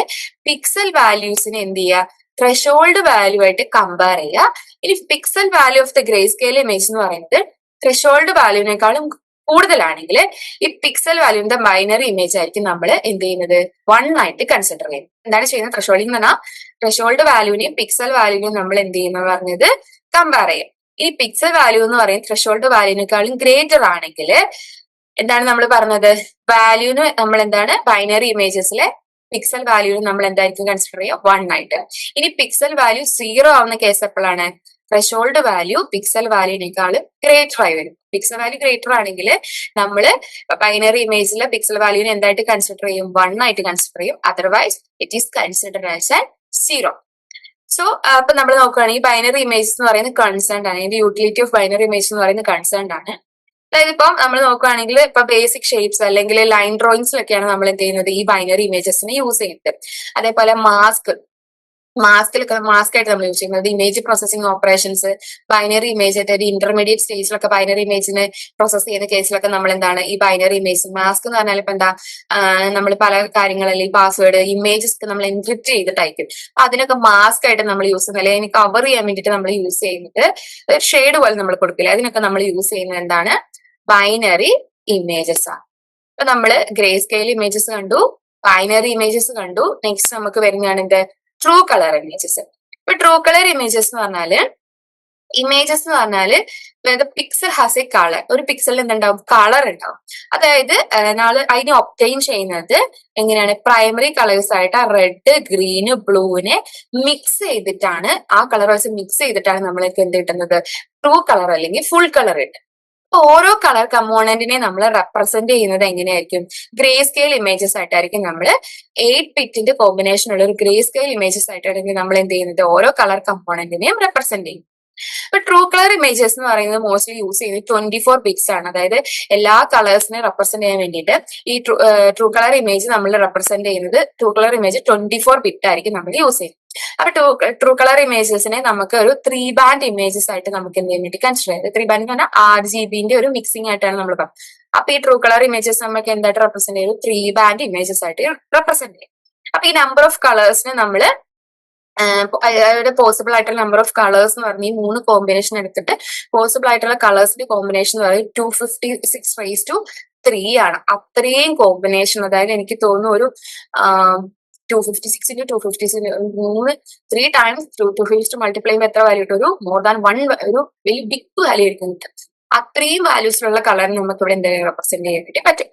പിക്സൽ വാല്യൂസിന് എന്ത് ചെയ്യുക, ത്രഷോൾഡ് വാല്യൂ ആയിട്ട് കമ്പയർ ചെയ്യുക. ഇനി pixel value of the grey scale image എന്ന് പറയുന്നത് ത്രഷോൾഡ് വാല്യൂവിനേക്കാളും കൂടുതലാണെങ്കിൽ ഈ പിക്സൽ വാല്യൂവിന്റെ ബൈനറി ഇമേജ് ആയിരിക്കും നമ്മൾ എന്ത് ചെയ്യുന്നത്, 1 ആയിട്ട് കൺസിഡർ ചെയ്യുന്നത്. എന്താണ് ചെയ്യുന്നത്, ത്രഷോൾഡിംഗ് എന്ന് പറഞ്ഞാൽ ത്രഷോൾഡ് വാല്യൂവിനെയും പിക്സൽ വാല്യൂവിനെയും നമ്മൾ എന്ത് ചെയ്യുന്നത് പറഞ്ഞത് കമ്പയർ ചെയ്യും. ഈ പിക്സൽ വാല്യൂ എന്ന് പറയുന്നത് ത്രഷോൾഡ് വാല്യൂവിനേക്കാളും ഗ്രേറ്റർ ആണെങ്കിൽ എന്താണ് നമ്മൾ പറഞ്ഞത്, വാല്യൂന് നമ്മൾ എന്താണ് ബൈനറി ഇമേജസിലെ പിക്സൽ വാല്യൂവിന് നമ്മൾ എന്തായിരിക്കും കൺസിഡർ ചെയ്യുക, 1 ആയിട്ട്. ഇനി പിക്സൽ വാല്യൂ 0 ആവുന്ന കേസ് എപ്പോഴാണ്, ത്രഷോൾഡ് വാല്യൂ പിക്സൽ വാല്യൂവിനേക്കാളും ഗ്രേറ്റർ ആയി വരും. പിക്സൽ വാല്യൂ ഗ്രേറ്റർ ആണെങ്കിൽ നമ്മൾ ബൈനറി ഇമേജിലെ പിക്സൽ വാല്യൂവിനെ എന്തായിട്ട് കൺസിഡർ ചെയ്യും, 1 ആയിട്ട് കൺസിഡർ ചെയ്യും. Otherwise it is consider as an 0. So അപ്പൊ നമ്മൾ നോക്കുകയാണെങ്കിൽ ബൈനറി ഇമേജ് എന്ന് പറയുന്നത് കൺസേൺഡ് ആണ്. ഇതിന്റെ യൂട്ടിലിറ്റി ഓഫ് ബൈനറി ഇമേജ് എന്ന് പറയുന്നത് കൺസേൺഡ് ആണ്. അതായത് ഇപ്പം നമ്മൾ നോക്കുകയാണെങ്കിൽ ഇപ്പൊ ബേസിക് ഷേപ്സ് അല്ലെങ്കിൽ ലൈൻ ഡ്രോയിങ്സിലൊക്കെയാണ് നമ്മൾ എന്ത് ചെയ്യുന്നത്, ഈ ബൈനറി ഇമേജസിനെ യൂസ് ചെയ്യുന്നത്. അതേപോലെ മാസ്കിലൊക്കെ ആയിട്ട് നമ്മൾ യൂസ് ചെയ്യുന്നത് image processing operations, binary image ആയിട്ട് ഒരു ഇന്റർമീഡിയറ്റ് സ്റ്റേജിലൊക്കെ ബൈനറി ഇമേജിനെ പ്രോസസ് ചെയ്യുന്ന കേസിലൊക്കെ നമ്മൾ എന്താണ് ഈ ബൈനറി ഇമേജ്, മാസ്ക് എന്ന് പറഞ്ഞാൽ ഇപ്പൊ എന്താ, നമ്മൾ പല കാര്യങ്ങളിൽ ഈ പാസ്വേഡ് ഇമേജസ് ഒക്കെ നമ്മൾ എൻക്രിപ്റ്റ് ചെയ്തിട്ടായിരിക്കും. അപ്പൊ അതിനൊക്കെ മാസ്ക് ആയിട്ട് നമ്മൾ യൂസ് ചെയ്യുന്നത്, അല്ലെങ്കിൽ കവർ ചെയ്യാൻ വേണ്ടിയിട്ട് നമ്മൾ യൂസ് ചെയ്യുന്നത് ഷെയ്ഡ് പോലെ നമ്മൾ കൊടുക്കില്ല, അതിനൊക്കെ നമ്മൾ യൂസ് ചെയ്യുന്നത് എന്താണ്, ബൈനറി ഇമേജസ് ആണ്. അപ്പൊ നമ്മൾ ഗ്രേ സ്കെയിൽ ഇമേജസ് കണ്ടു, ബൈനറി ഇമേജസ് കണ്ടു. നെക്സ്റ്റ് നമുക്ക് വരുന്നതാണ് എന്ത്, ട്രൂ കളർ ഇമേജസ്. ഇപ്പൊ ട്രൂ കളർ ഇമേജസ് എന്ന് പറഞ്ഞാല് പിക്സൽ ഹാസ് എ കളർ. ഒരു പിക്സലിൽ എന്തുണ്ടാവും, കളർ ഉണ്ടാവും. അതായത് അതിനെ ഒപ്റ്റൈൻ ചെയ്യുന്നത് എങ്ങനെയാണ്, പ്രൈമറി കളേഴ്സ് ആയിട്ട് റെഡ്, ഗ്രീന്, ബ്ലൂവിനെ മിക്സ് ചെയ്തിട്ടാണ്, ആ കളേഴ്സ് മിക്സ് ചെയ്തിട്ടാണ് നമ്മൾക്ക് എന്ത് കിട്ടുന്നത്, ട്രൂ കളർ അല്ലെങ്കിൽ ഫുൾ കളർ കിട്ടും. ഓരോ കളർ കമ്പോണന്റിനെ നമ്മൾ റെപ്രസെന്റ് ചെയ്യുന്നത് എങ്ങനെയായിരിക്കും, ഗ്രേ സ്കെയിൽ ഇമേജസ് ആയിട്ടായിരിക്കും. നമ്മൾ 8 ബിറ്റിന്റെ കോമ്പിനേഷൻ ഉള്ള ഒരു ഗ്രേ സ്കെയിൽ ഇമേജസ് ആയിട്ടായിരിക്കും നമ്മൾ എന്ത് ചെയ്യുന്നത്, ഓരോ കളർ കമ്പോണന്റിനെയും റെപ്രസെന്റ് ചെയ്യും. ഇപ്പൊ ട്രൂ കളർ ഇമേജസ് എന്ന് പറയുന്നത് മോസ്റ്റ്ലി യൂസ് ചെയ്യുന്നത് 24 ബിറ്റ്സ് ആണ്. അതായത് എല്ലാ കളേഴ്സിനെ റെപ്രസെന്റ് ചെയ്യാൻ വേണ്ടിയിട്ട് ഈ ട്രൂ കളർ ഇമേജ് നമ്മൾ റെപ്രസെന്റ് ചെയ്യുന്നത്, ട്രൂ കളർ ഇമേജ് 24 ബിറ്റ് ആയിരിക്കും നമ്മൾ യൂസ് ചെയ്യുന്നത്. അപ്പൊ ട്രൂ കളർ ഇമേജസിനെ നമുക്ക് ഒരു 3 ബാൻഡ് ഇമേജസ് ആയിട്ട് നമുക്ക് എന്ത് ചെയ്യാൻ വേണ്ടി കൺസിഡർ ചെയ്ത്, 3 ബാൻഡ് എന്ന് പറഞ്ഞാൽ RGBന്റെ ഒരു മിക്സിംഗ് ആയിട്ടാണ് നമ്മൾ പറയുന്നത്. അപ്പൊ ഈ ട്രൂ കളർ ഇമേജസ് നമുക്ക് എന്തായിട്ട് റെപ്രസെന്റ് ചെയ്യും, 3 ബാൻഡ് ഇമേജസ് ആയിട്ട് റെപ്രസെന്റ് ചെയ്യും. അപ്പൊ ഈ നമ്പർ ഓഫ് കളേഴ്സിനെ നമ്മൾ അതായത് പോസിബിൾ ആയിട്ടുള്ള നമ്പർ ഓഫ് കളേഴ്സ് എന്ന് പറഞ്ഞാൽ ഈ 3 കോമ്പിനേഷൻ എടുത്തിട്ട് പോസിബിൾ ആയിട്ടുള്ള കളേഴ്സിന്റെ കോമ്പിനേഷൻ എന്ന് പറയുന്നത് 256 ആണ്. അത്രയും കോമ്പിനേഷൻ, അതായത് എനിക്ക് തോന്നുന്നു ഒരു 256 into 256 3 times 250 മൾട്ടിപ്ലൈ ചെയ്യുമ്പോൾ എത്ര വാല്യൂ കിട്ടും, ഒരു മോർ ദാൻ 1 ഒരു വലിയ ബിഗ് വാല്യൂ ആയിരിക്കും കിട്ടും. അത്രയും വാല്യൂസിലുള്ള കളറിന് നമുക്ക് ഇവിടെ എന്തെങ്കിലും റെപ്രസെന്റ് ചെയ്യാൻ വേണ്ടി പറ്റും.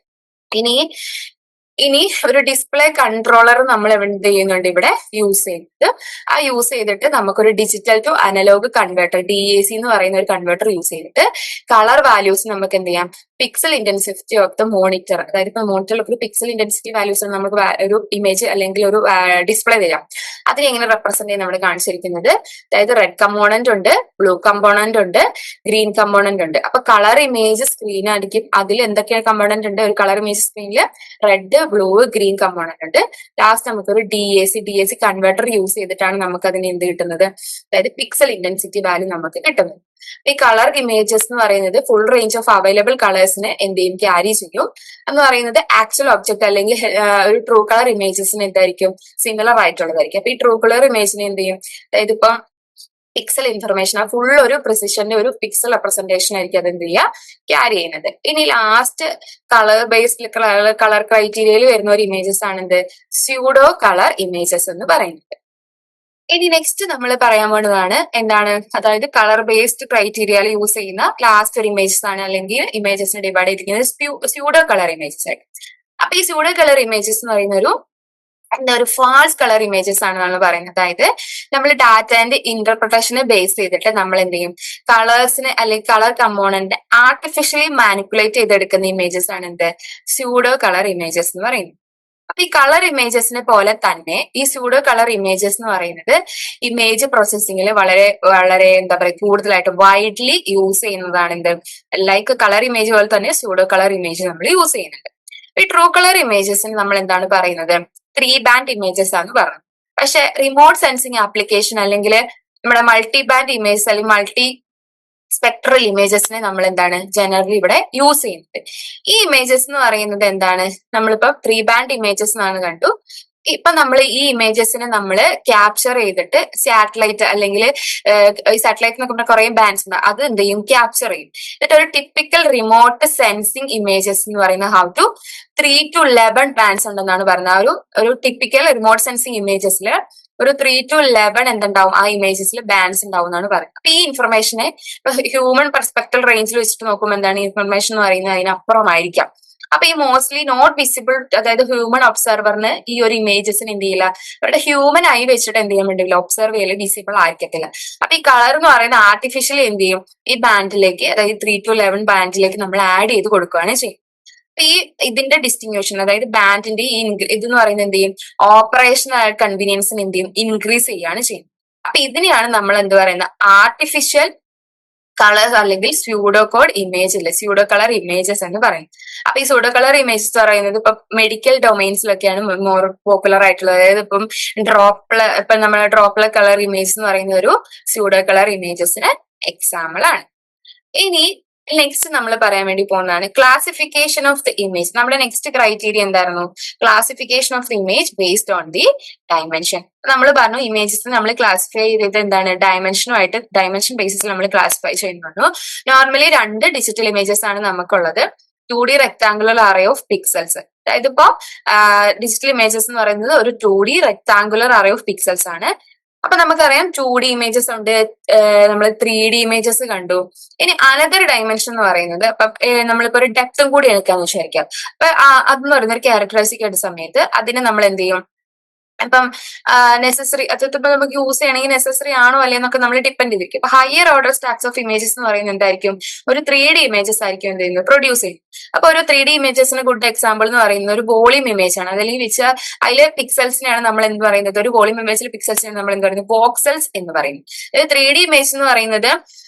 ഇനി ഒരു ഡിസ്പ്ലേ കൺട്രോളർ നമ്മൾ എന്ത് ചെയ്യുന്നുണ്ട്, ഇവിടെ യൂസ് ചെയ്യുന്നത്, ആ യൂസ് ചെയ്തിട്ട് നമുക്കൊരു digital to analog converter, DAC എന്ന് പറയുന്ന ഒരു കൺവേർട്ടർ യൂസ് ചെയ്തിട്ട് കളർ വാല്യൂസ് നമുക്ക് എന്ത് ചെയ്യാം, pixel intensity of the monitor, അതായത് ഇപ്പൊ മോണിറ്ററിൽ ഒരു പിക്സൽ ഇന്റൻസിറ്റി വാല്യൂസ് നമുക്ക് ഒരു ഇമേജ് അല്ലെങ്കിൽ ഒരു ഡിസ്പ്ലേ ചെയ്യാം. അതിനെ എങ്ങനെ റെപ്രസെന്റ് ചെയ്യാൻ നമ്മൾ കാണിച്ചിരിക്കുന്നത്, അതായത് റെഡ് കമ്പോണന്റ് ഉണ്ട്, ബ്ലൂ കമ്പോണന്റ് ഉണ്ട്, ഗ്രീൻ കമ്പോണന്റ് ഉണ്ട്. അപ്പൊ കളർ ഇമേജ് സ്ക്രീൻ ആയിരിക്കും, അതിൽ എന്തൊക്കെയാണ് കമ്പോണന്റ് ഉണ്ട്, ഒരു കളർ ഇമേജ് സ്ക്രീനിൽ റെഡ്, ബ്ലൂ, ഗ്രീൻ കമ്പോണന്റ് ഉണ്ട്. ലാസ്റ്റ് നമുക്കൊരു DAC കൺവേർട്ടർ യൂസ് ചെയ്തിട്ടാണ് നമുക്ക് അതിന് എന്ത് കിട്ടുന്നത്, അതായത് പിക്സൽ ഇന്റൻസിറ്റി വാല്യൂ നമുക്ക് കിട്ടുന്നത്. ഈ കളർ ഇമേജസ് എന്ന് പറയുന്നത് ഫുൾ റേഞ്ച് ഓഫ് അവൈലബിൾ കളേഴ്സിന് എന്ത് ചെയ്യും, ക്യാരി ചെയ്യും. എന്ന് പറയുന്നത് ആക്ച്വൽ ഒബ്ജക്ട് അല്ലെങ്കിൽ ഒരു ട്രൂ കളർ ഇമേജസിന് എന്തായിരിക്കും, സിമിലർ ആയിട്ടുള്ളതായിരിക്കും. അപ്പൊ ഈ ട്രൂ കളർ ഇമേജിന് എന്ത് ചെയ്യും, അതായത് ഇപ്പം പിക്സൽ ഇൻഫർമേഷൻ, ആ ഫുൾ ഒരു പ്രിസിഷന്റെ ഒരു പിക്സൽ റെപ്രസെന്റേഷൻ ആയിരിക്കും അത് എന്ത് ചെയ്യുക, ക്യാരി ചെയ്യുന്നത്. ഇനി ലാസ്റ്റ് കളർ ബേസ്ഡ് കളർ ക്രൈറ്റീരിയയിൽ വരുന്ന ഒരു ഇമേജസ് ആണ് എന്ത്, സ്യൂഡോ കളർ ഇമേജസ് എന്ന് പറയുന്നത്. ഇനി നെക്സ്റ്റ് നമ്മൾ പറയാൻ വേണ്ടതാണ് എന്താണ്, അതായത് കളർ ബേസ്ഡ് ക്രൈറ്റീരിയയിൽ യൂസ് ചെയ്യുന്ന ലാസ്റ്റ് ഒരു ഇമേജസ് ആണ്, അല്ലെങ്കിൽ ഇമേജസിനെ ഡിവൈഡ് ചെയ്തിരിക്കുന്നത് സ്യൂഡോ കളർ ഇമേജസ് ആയിട്ട്. അപ്പൊ ഈ സ്യൂഡോ കളർ ഇമേജസ് എന്ന് പറയുന്ന ഒരു ഫാൾസ് കളർ ഇമേജസ് ആണ് നമ്മൾ പറയുന്നത്. അതായത് നമ്മൾ ഡാറ്റാന്റെ ഇന്റർപ്രിട്ടേഷനെ ബേസ് ചെയ്തിട്ട് നമ്മൾ എന്ത് ചെയ്യും, കളേഴ്സിന് അല്ലെങ്കിൽ കളർ കമ്പോണന്റ് ആർട്ടിഫിഷ്യലി മാനിപ്പുലേറ്റ് ചെയ്തെടുക്കുന്ന ഇമേജസ് ആണ് എന്ത്, സ്യൂഡോ കളർ ഇമേജസ് എന്ന് പറയുന്നത്. അപ്പൊ ഈ കളർ ഇമേജസിനെ പോലെ തന്നെ ഈ സ്യൂഡോ കളർ ഇമേജസ് എന്ന് പറയുന്നത് ഇമേജ് പ്രോസസ്സിംഗിൽ വളരെ വളരെ എന്താ പറയുക, കൂടുതലായിട്ട് വൈഡ്ലി യൂസ് ചെയ്യുന്നതാണ് എന്ത്, ലൈക്ക് കളർ ഇമേജ് പോലെ തന്നെ സ്യൂഡോ കളർ ഇമേജ് നമ്മൾ യൂസ് ചെയ്യുന്നുണ്ട്. ഈ ട്രൂ കളർ ഇമേജസിന് നമ്മൾ എന്താണ് പറയുന്നത്, 3 ബാൻഡ് ഇമേജസ് ആണ് പറയുന്നത്. പക്ഷെ റിമോട്ട് സെൻസിങ് ആപ്ലിക്കേഷൻ അല്ലെങ്കിൽ നമ്മുടെ മൾട്ടി ബാൻഡ് ഇമേജസ് അല്ലെങ്കിൽ മൾട്ടി സ്പെക്ട്രൽ ഇമേജസിനെ നമ്മൾ എന്താണ് ജനറലി ഇവിടെ യൂസ് ചെയ്യുന്നത്. ഈ ഇമേജസ് എന്ന് പറയുന്നത് എന്താണ്, നമ്മളിപ്പോ 3 ബാൻഡ് ഇമേജസ് എന്നാണ് കണ്ടു. ഇപ്പൊ നമ്മൾ ഈ ഇമേജസിനെ നമ്മൾ ക്യാപ്ചർ ചെയ്തിട്ട് സാറ്റലൈറ്റ് അല്ലെങ്കിൽ ഈ സാറ്റലൈറ്റ് എന്നൊക്കെ പറഞ്ഞാൽ കുറെ ബാൻഡ്സ് ഉണ്ട്, അത് എന്ത് ചെയ്യും, ക്യാപ്ചർ ചെയ്യും. എന്നിട്ട് ഒരു ടിപ്പിക്കൽ റിമോട്ട് സെൻസിങ് ഇമേജസ് എന്ന് പറയുന്ന ഹൗ ടു 3 to 11 ബാൻഡ്സ് ഉണ്ടെന്നാണ് പറയുന്നത്. ഒരു ടിപ്പിക്കൽ റിമോട്ട് സെൻസിങ് ഇമേജസിൽ ഒരു 3 to 11 എന്തുണ്ടാവും, ആ ഇമേജസിൽ ബാൻഡ്സ് ഉണ്ടാവും എന്നാണ് പറയുന്നത്. അപ്പൊ ഈ ഇൻഫർമേഷനെ ഹ്യൂമൻ പെർസ്പെക്ടൽ റേഞ്ചിൽ വെച്ചിട്ട് നോക്കുമ്പോൾ എന്താണ് ഇൻഫർമേഷൻ എന്ന് പറയുന്നത് അതിനപ്പുറമായിരിക്കാം. അപ്പൊ ഈ മോസ്റ്റ്ലി നോട്ട് വിസിബിൾ, അതായത് ഹ്യൂമൻ ഒബ്സർവറിന് ഈ ഒരു ഇമേജസിന് എന്ത് ചെയ്യില്ല, അവരുടെ ഹ്യൂമൻ ആയി വെച്ചിട്ട് എന്ത് ചെയ്യാൻ വേണ്ടിയില്ല, ഒബ്സർവ് ചെയ്യല് വിസിബിൾ ആയിരിക്കത്തില്ല. അപ്പൊ ഈ കളർ എന്ന് പറയുന്ന ആർട്ടിഫിഷ്യലി എന്ത് ചെയ്യും, ഈ ബാൻഡിലേക്ക്, അതായത് 3 to 11 ബാൻഡിലേക്ക് നമ്മൾ ആഡ് ചെയ്ത് കൊടുക്കുകയാണ് ചെയ്യും. ഈ ഇതിന്റെ ഡിസ്റ്റിങ്വേഷൻ, അതായത് ബാൻഡിന്റെ ഈ ഇതെന്ന് പറയുന്നത് എന്ത് ചെയ്യും, ഓപ്പറേഷണൽ കൺവീനിയൻസിന് എന്ത് ചെയ്യും, ഇൻക്രീസ് ചെയ്യുകയാണ് ചെയ്യുന്നത്. അപ്പൊ ഇതിനെയാണ് നമ്മൾ എന്ത് പറയുന്നത്, ആർട്ടിഫിഷ്യൽ കളേഴ്സ് അല്ലെങ്കിൽ സ്യൂഡോ കോഡ് ഇമേജ് ഇല്ല, സ്യൂഡോ കളർ ഇമേജസ് എന്ന് പറയും. അപ്പൊ ഈ സ്യൂഡോ കളർ ഇമേജസ് പറയുന്നത് ഇപ്പൊ മെഡിക്കൽ ഡൊമൈൻസിലൊക്കെയാണ് മോർ പോപ്പുലർ ആയിട്ടുള്ളത്. അതായത് ഇപ്പൊ നമ്മുടെ ഡ്രോപ്ലെറ്റ് കളർ ഇമേജ് എന്ന് പറയുന്ന ഒരു സ്യൂഡോ കളർ ഇമേജസിന് എക്സാമ്പിൾ ആണ്. ഇനി നെക്സ്റ്റ് നമ്മൾ പറയാൻ വേണ്ടി പോകുന്നതാണ് ക്ലാസിഫിക്കേഷൻ ഓഫ് ദി ഇമേജ്. നമ്മുടെ നെക്സ്റ്റ് ക്രൈറ്റീരിയ എന്തായിരുന്നു, classification of the image based on the dimension. നമ്മൾ പറഞ്ഞു ഇമേജസ് നമ്മൾ ക്ലാസിഫൈ ചെയ്തത് എന്താണ്, ഡയമെൻഷൻ ബേസിസിൽ നമ്മൾ ക്ലാസിഫൈ ചെയ്യുന്നു. നോർമലി 2 ഡിജിറ്റൽ ഇമേജസ് ആണ് നമുക്കുള്ളത്, 2D rectangular array of pixels. അതായത് ഇപ്പോ ഡിജിറ്റൽ ഇമേജസ് എന്ന് പറയുന്നത് ഒരു 2D rectangular array of pixels ആണ്. അപ്പൊ നമുക്കറിയാം 2D ഇമേജസ് ഉണ്ട്, നമ്മൾ 3D ഇമേജസ് കണ്ടു. ഇനി അനദർ ഡയമെൻഷൻ എന്ന് പറയുന്നത് അപ്പൊ നമ്മളിപ്പോ ഒരു ഡെപ്തും കൂടി എടുക്കാന്ന് വിചാരിക്കാം. അപ്പൊ അതെന്ന് പറയുന്ന ഒരു ക്യാരക്ടറിസ്റ്റിക് എടുത്ത സമയത്ത് അതിനെ നമ്മൾ എന്ത് ചെയ്യും, ഇപ്പം നെസസറി, അതിപ്പോ നമുക്ക് യൂസ് ചെയ്യണമെങ്കിൽ നെസസറി ആണോ അല്ലേ എന്നൊക്കെ നമ്മൾ ഡിപ്പെൻഡ് ചെയ്തിരിക്കും. അപ്പൊ higher order stacks of images എന്ന് പറയുന്നത് എന്തായിരിക്കും, ഒരു 3D ഇമേജസ് ആയിരിക്കും എന്ത് ചെയ്യുന്നത്, പ്രൊഡ്യൂസ് ചെയ്യും. അപ്പൊ ഒരു 3D ഇമേജസിന് ഗുഡ് എക്സാമ്പിൾ എന്ന് പറയുന്നത് ഒരു വോളിയം ഇമേജ് ആണ്. അല്ലെങ്കിൽ വെച്ചാൽ അതില് പിക്സൽസിനെയാണ് നമ്മൾ എന്ത് പറയുന്നത്, ഒരു വോളിയം ഇമേജിൽ പിക്സൽസിനാണ് നമ്മൾ എന്ത് പറയുന്നത്, വോക്സൽസ് എന്ന് പറയുന്നത്. അതായത് 3D ഇമേജ് എന്ന് പറയുന്നത്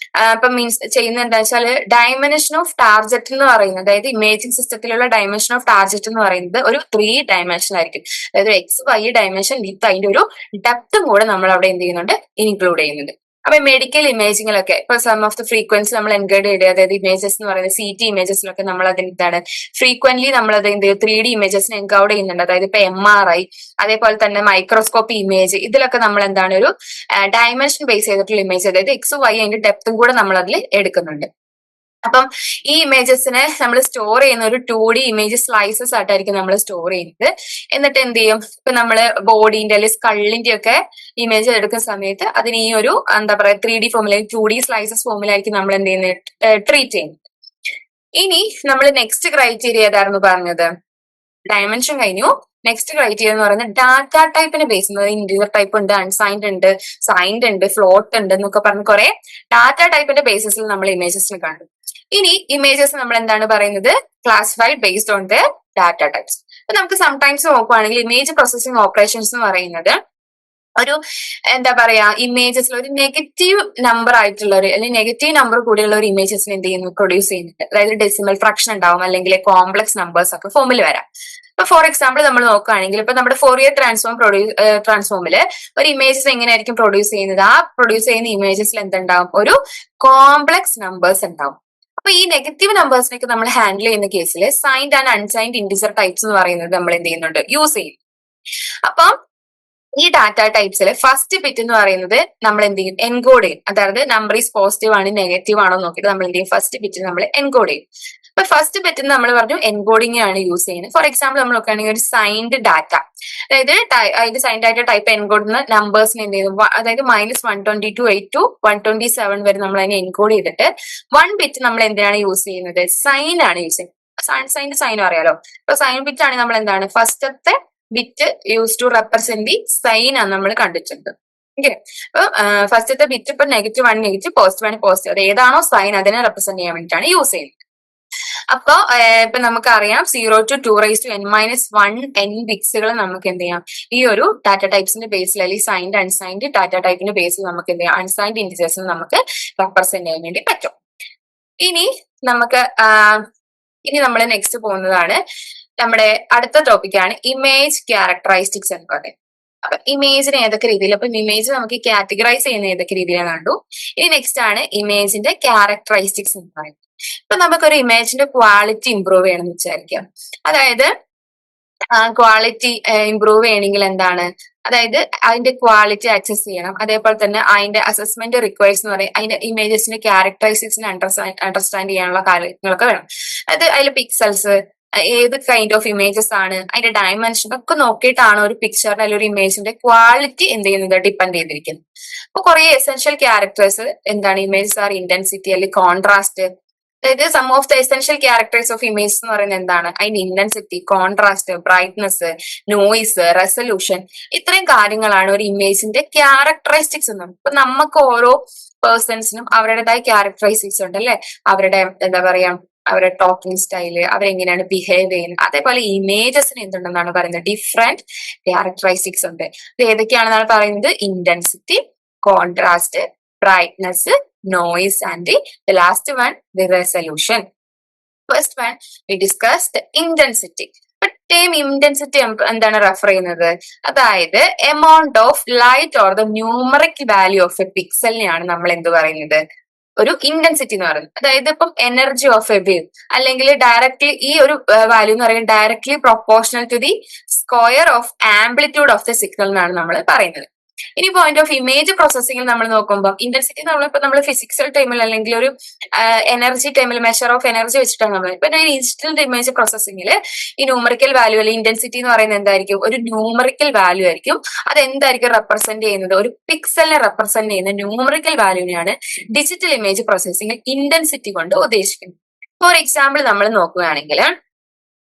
ഇപ്പൊ മീൻസ് ചെയ്യുന്നത് എന്താ വെച്ചാൽ ഡയമെൻഷൻ ഓഫ് ടാർജറ്റ് എന്ന് പറയുന്നത്, അതായത് ഇമേജിംഗ് സിസ്റ്റത്തിലുള്ള ഡയമെൻഷൻ ഓഫ് ടാർജറ്റ് എന്ന് പറയുന്നത് ഒരു 3 ഡയമെൻഷൻ ആയിരിക്കും. അതായത് എക്സ് വൈ ഡയമെൻഷൻ വിത്ത് അതിന്റെ ഒരു ഡെപ്തും കൂടെ നമ്മൾ അവിടെ എന്ത് ചെയ്യുന്നുണ്ട്, ഇൻക്ലൂഡ് ചെയ്യുന്നുണ്ട്. അപ്പൊ മെഡിക്കൽ ഇമേജിങ്ങിലൊക്കെ ഇപ്പൊ സം ഓഫ് ദ ഫ്രീക്വൻസി നമ്മൾ എൻകേഡ് ചെയ്യുക, അതായത് ഇമേജസ് എന്ന് പറയുന്നത് CT ഇമേജസിലൊക്കെ നമ്മൾ എന്താണ് ഫ്രീക്വന്റ്ലി നമ്മൾ അത് എന്ത് 3D ഇമേജസിനെ എൻകോഡ് ചെയ്യുന്നുണ്ട്. അതായത് ഇപ്പൊ MRI, അതേപോലെ തന്നെ മൈക്രോസ്കോപ്പി ഇമേജ്, ഇതിലൊക്കെ നമ്മൾ എന്താണ് ഒരു ഡയമെൻഷൻ ബേസ് ചെയ്തിട്ടുള്ള ഇമേജ്, അതായത് എക്സ് വൈ അതിന്റെ ഡെപ്തും കൂടെ നമ്മൾ അതിൽ എടുക്കുന്നുണ്ട്. അപ്പം ഈ ഇമേജസിനെ നമ്മൾ സ്റ്റോർ ചെയ്യുന്ന ഒരു 2D ഇമേജ് സ്ലൈസസ് ആയിട്ടായിരിക്കും നമ്മൾ സ്റ്റോർ ചെയ്യുന്നത്. എന്നിട്ട് എന്ത് ചെയ്യും, ഇപ്പൊ നമ്മള് ബോഡീന്റെ അല്ലെങ്കിൽ സ്കള്ളിന്റെ ഒക്കെ ഇമേജ് എടുക്കുന്ന സമയത്ത് അതിന് ഈ ഒരു എന്താ പറയാ 3D ഫോമിൽ 2D സ്ലൈസസ് ഫോമിലായിരിക്കും നമ്മൾ എന്ത് ചെയ്യുന്നത്, ട്രീറ്റ് ചെയ്യുന്നത്. ഇനി നമ്മൾ നെക്സ്റ്റ് ക്രൈറ്റീരിയ ഏതായിരുന്നു പറഞ്ഞത്, ഡയമെൻഷൻ കഴിഞ്ഞു. നെക്സ്റ്റ് ക്രൈറ്റീരിയ എന്ന് പറയുന്നത് ഡാറ്റ ടൈപ്പിനെ ബേസ് ചെയ്യുന്നത്. ഇന്റീജർ ടൈപ്പ് ഉണ്ട്, അൺസൈൻഡ് ഉണ്ട്, സൈൻഡ് ഉണ്ട്, ഫ്ലോട്ട് ഉണ്ട് എന്നൊക്കെ പറഞ്ഞ് കുറെ ഡാറ്റ ടൈപ്പിന്റെ ബേസിസിൽ നമ്മൾ ഇമേജസിന് കണ്ടു. ഇനി ഇമേജസ് നമ്മൾ എന്താണ് പറയുന്നത്, classified based on the data types. അപ്പൊ നമുക്ക് സംടൈംസ് നോക്കുവാണെങ്കിൽ ഇമേജ് പ്രോസസിംഗ് ഓപ്പറേഷൻസ് എന്ന് പറയുന്നത് ഒരു എന്താ പറയാ ഇമേജസിൽ ഒരു നെഗറ്റീവ് നമ്പർ ആയിട്ടുള്ള ഒരു അല്ലെങ്കിൽ നെഗറ്റീവ് നമ്പർ കൂടിയുള്ള ഒരു ഇമേജസിന് എന്ത് ചെയ്യുന്നു, പ്രൊഡ്യൂസ് ചെയ്യുന്നുണ്ട്. അതായത് ഡെസിമൽ ഫ്രാക്ഷൻ ഉണ്ടാവും, അല്ലെങ്കിൽ കോംപ്ലക്സ് നമ്പേഴ്സ് ഒക്കെ ഫോമിൽ വരാം. ഇപ്പൊ ഫോർ എക്സാമ്പിൾ നമ്മൾ നോക്കുകയാണെങ്കിൽ ഇപ്പൊ നമ്മുടെ ഫോറിയർ ട്രാൻസ്ഫോമില് ഒരു ഇമേജസ് എങ്ങനെയായിരിക്കും പ്രൊഡ്യൂസ് ചെയ്യുന്നത്? ആ പ്രൊഡ്യൂസ് ചെയ്യുന്ന ഇമേജസിൽ എന്തുണ്ടാവും? ഒരു കോംപ്ലക്സ് നമ്പേഴ്സ് ഉണ്ടാവും. അപ്പൊ ഈ നെഗറ്റീവ് നമ്പേഴ്സിനൊക്കെ നമ്മൾ ഹാൻഡിൽ ചെയ്യുന്ന കേസിൽ signed and unsigned integer types എന്ന് പറയുന്നത് നമ്മൾ എന്ത് ചെയ്യുന്നുണ്ട്? യൂസ് ചെയ്യും. അപ്പം ഈ ഡാറ്റ ടൈപ്സിൽ ഫസ്റ്റ് ബിറ്റ് എന്ന് പറയുന്നത് നമ്മൾ എന്ത് ചെയ്യും? എൻകോഡ് ചെയ്യും. അതായത് നമ്പർ ഈസ് പോസിറ്റീവ് ആണ് നെഗറ്റീവ് ആണോ നോക്കിയിട്ട് നമ്മൾ എന്ത് ചെയ്യും? ഫസ്റ്റ് ബിറ്റ് നമ്മൾ എൻകോഡ് ചെയ്യും. അപ്പൊ ഫസ്റ്റ് ബിറ്റ് നമ്മൾ പറഞ്ഞു എൻകോഡിംഗ് ആണ് യൂസ് ചെയ്യുന്നത്. ഫോർ എക്സാമ്പിൾ നമ്മൾ നോക്കുകയാണെങ്കിൽ ഒരു സൈൻഡ് ഡാറ്റ, അതായത് അതിന്റെ സൈൻഡ് ഡാറ്റ ടൈപ്പ് എൻകോഡ് ചെയ്യുന്ന നമ്പേഴ്സിന് എന്ത് ചെയ്യും? അതായത് -122 to 127 വരെ നമ്മൾ അതിനെ എൻകോഡ് ചെയ്തിട്ട് 1 ബിറ്റ് നമ്മൾ എന്തിനാണ് യൂസ് ചെയ്യുന്നത്? സൈൻ ആണ് യൂസ് ചെയ്യുന്നത്. സൈനും അറിയാലോ. അപ്പൊ സൈൻ ബിറ്റ് ആണ് നമ്മൾ എന്താണ്? ഫസ്റ്റത്തെ bit use to represent the sign ആണ് നമ്മൾ കണ്ടിട്ടുണ്ട്. ഓക്കെ, അപ്പൊ ഫസ്റ്റത്തെ ബിറ്റ് ഇപ്പൊ -1 നെഗറ്റീവ്, +1 പോസിറ്റീവ്, അത് ഏതാണോ സൈൻ അതിനെ റെപ്രസെന്റ് ചെയ്യാൻ വേണ്ടിയിട്ടാണ് യൂസ് ചെയ്യുന്നത്. അപ്പൊ ഇപ്പൊ നമുക്കറിയാം 0 to 2n-1 n ബിറ്റ്സുകൾ നമുക്ക് എന്ത് ചെയ്യാം? ഈ ഒരു ഡാറ്റ ടൈപ്സിന്റെ ബേസിൽ അല്ലെങ്കിൽ സൈൻഡ് അൺസൈൻഡ് ഡാറ്റ ടൈപ്പിന്റെ ബേസിൽ നമുക്ക് എന്ത് ചെയ്യാം? അൺസൈൻഡ് ഇന്റിജേഴ്സിന് നമുക്ക് റെപ്രസെന്റ് ചെയ്യാൻ വേണ്ടി പറ്റും. ഇനി നമുക്ക് നമ്മൾ നെക്സ്റ്റ് പോകുന്നതാണ് നമ്മുടെ അടുത്ത ടോപ്പിക്കാണ് ഇമേജ് ക്യാരക്ടറൈസ്റ്റിക്സ് എന്ന് പറയുന്നത്. അപ്പൊ ഇമേജിനെ ഏതൊക്കെ രീതിയിൽ, അപ്പൊ ഇമേജ് നമുക്ക് കാറ്റഗറൈസ് ചെയ്യുന്ന ഏതൊക്കെ രീതിയിലാണ് കണ്ടു. ഇനി നെക്സ്റ്റ് ആണ് ഇമേജിന്റെ ക്യാരക്ടറൈസ്റ്റിക്സ് എന്ന് പറയുന്നത്. ഇപ്പൊ നമുക്കൊരു ഇമേജിന്റെ ക്വാളിറ്റി ഇംപ്രൂവ് ചെയ്യണമെന്ന് വിചാരിക്കാം. അതായത് ക്വാളിറ്റി ഇംപ്രൂവ് ചെയ്യണമെങ്കിൽ എന്താണ്? അതായത് അതിന്റെ ക്വാളിറ്റി ആക്സസ് ചെയ്യണം. അതേപോലെ തന്നെ അതിന്റെ അസസ്മെന്റ് റിക്വയർസ് എന്ന് പറയും. അതിന്റെ ഇമേജസിന്റെ ക്യാരക്ടറൈസിക്സിനെ അണ്ടർസ്റ്റാൻഡ് ചെയ്യാനുള്ള കാര്യങ്ങളൊക്കെ വേണം. അതായത് അതിൽ പിക്സൽസ്, ഏത് കൈൻഡ് ഓഫ് ഇമേജസ് ആണ്, അതിന്റെ ഡയമെൻഷൻ ഒക്കെ നോക്കിയിട്ടാണ് ഒരു പിക്ചറിന്റെ അല്ലെങ്കിൽ ഒരു ഇമേജിന്റെ ക്വാളിറ്റി എന്ത് ചെയ്യുന്നത്? ഡിപ്പെൻഡ് ചെയ്തിരിക്കുന്നത്. അപ്പൊ കുറെ എസെൻഷ്യൽ ക്യാരക്ടേഴ്സ് എന്താണ്? ഇമേജസ് ആർ ഇന്റൻസിറ്റി അല്ലെങ്കിൽ കോൺട്രാസ്റ്റ്. അതായത് some of the essential characters of image എന്ന് പറയുന്നത് എന്താണ്? അതിന്റെ intensity, contrast, brightness, noise, resolution, ഇത്രയും കാര്യങ്ങളാണ് ഒരു ഇമേജിന്റെ ക്യാരക്ടറിസ്റ്റിക്സ് എന്ന്. ഇപ്പൊ നമുക്ക് ഓരോ പേഴ്സൺസിനും അവരുടേതായ ക്യാരക്ടറൈസ്റ്റിക്സ് ഉണ്ട് അല്ലെ? അവരുടെ എന്താ പറയാ, അവരുടെ ടോക്കിംഗ് സ്റ്റൈല്, അവരെങ്ങനെയാണ് ബിഹേവ് ചെയ്യുന്നത്. അതേപോലെ ഇമേജസിന് എന്തുണ്ടെന്നാണ് പറയുന്നത്? ഡിഫറെന്റ് ക്യാരക്ടറൈസ്റ്റിക്സ് ഉണ്ട്. ഇത് ഏതൊക്കെയാണെന്നാണ് പറയുന്നത്? Intensity, contrast, brightness, noise, and the last one, the resolution. First one, we discussed the intensity. Term intensity എന്താണ് റെഫർ ചെയ്യുന്നത്? അതായത് amount of light or the numeric value of a പിക്സലിനെയാണ് നമ്മൾ എന്ത് പറയുന്നത്? ഒരു ഇന്റൻസിറ്റി എന്ന് പറയുന്നത്. അതായത് ഇപ്പം എനർജി ഓഫ് എ വേവ് അല്ലെങ്കിൽ ഡയറക്ട്ലി ഈ ഒരു വാല്യൂ എന്ന് പറയുന്നത് directly proportional to the square of amplitude of the signal എന്നാണ് നമ്മൾ പറയുന്നത്. ഇനി പോയിന്റ് ഓഫ് ഇമേജ് പ്രോസസ്സിംഗിൽ നമ്മൾ നോക്കുമ്പോൾ ഇന്റൻസിറ്റി നമ്മൾ ഫിസിക്സൽ ടൈമിൽ അല്ലെങ്കിൽ ഒരു എനർജി ടൈമിൽ മെഷർ ഓഫ് എനർജി വെച്ചിട്ടാണ് നമ്മൾ. ഇപ്പൊ ഡിജിറ്റൽ ഇമേജ് പ്രോസസ്സിംഗിൽ ഈ ന്യൂമറിക്കൽ വാല്യൂ അല്ലെങ്കിൽ ഇന്റൻസിറ്റി എന്ന് പറയുന്നത് എന്തായിരിക്കും? ഒരു ന്യൂമറിക്കൽ വാല്യൂ ആയിരിക്കും. അത് എന്തായിരിക്കും റെപ്രസെന്റ് ചെയ്യുന്നത്? ഒരു പിക്സലിനെ റെപ്രസെന്റ് ചെയ്യുന്ന ന്യൂമറിക്കൽ വാല്യൂനെയാണ് ഡിജിറ്റൽ ഇമേജ് പ്രോസസ്സിംഗിൽ ഇന്റൻസിറ്റി കൊണ്ട് ഉദ്ദേശിക്കുന്നത്. ഫോർ എക്സാമ്പിൾ നമ്മൾ നോക്കുകയാണെങ്കിൽ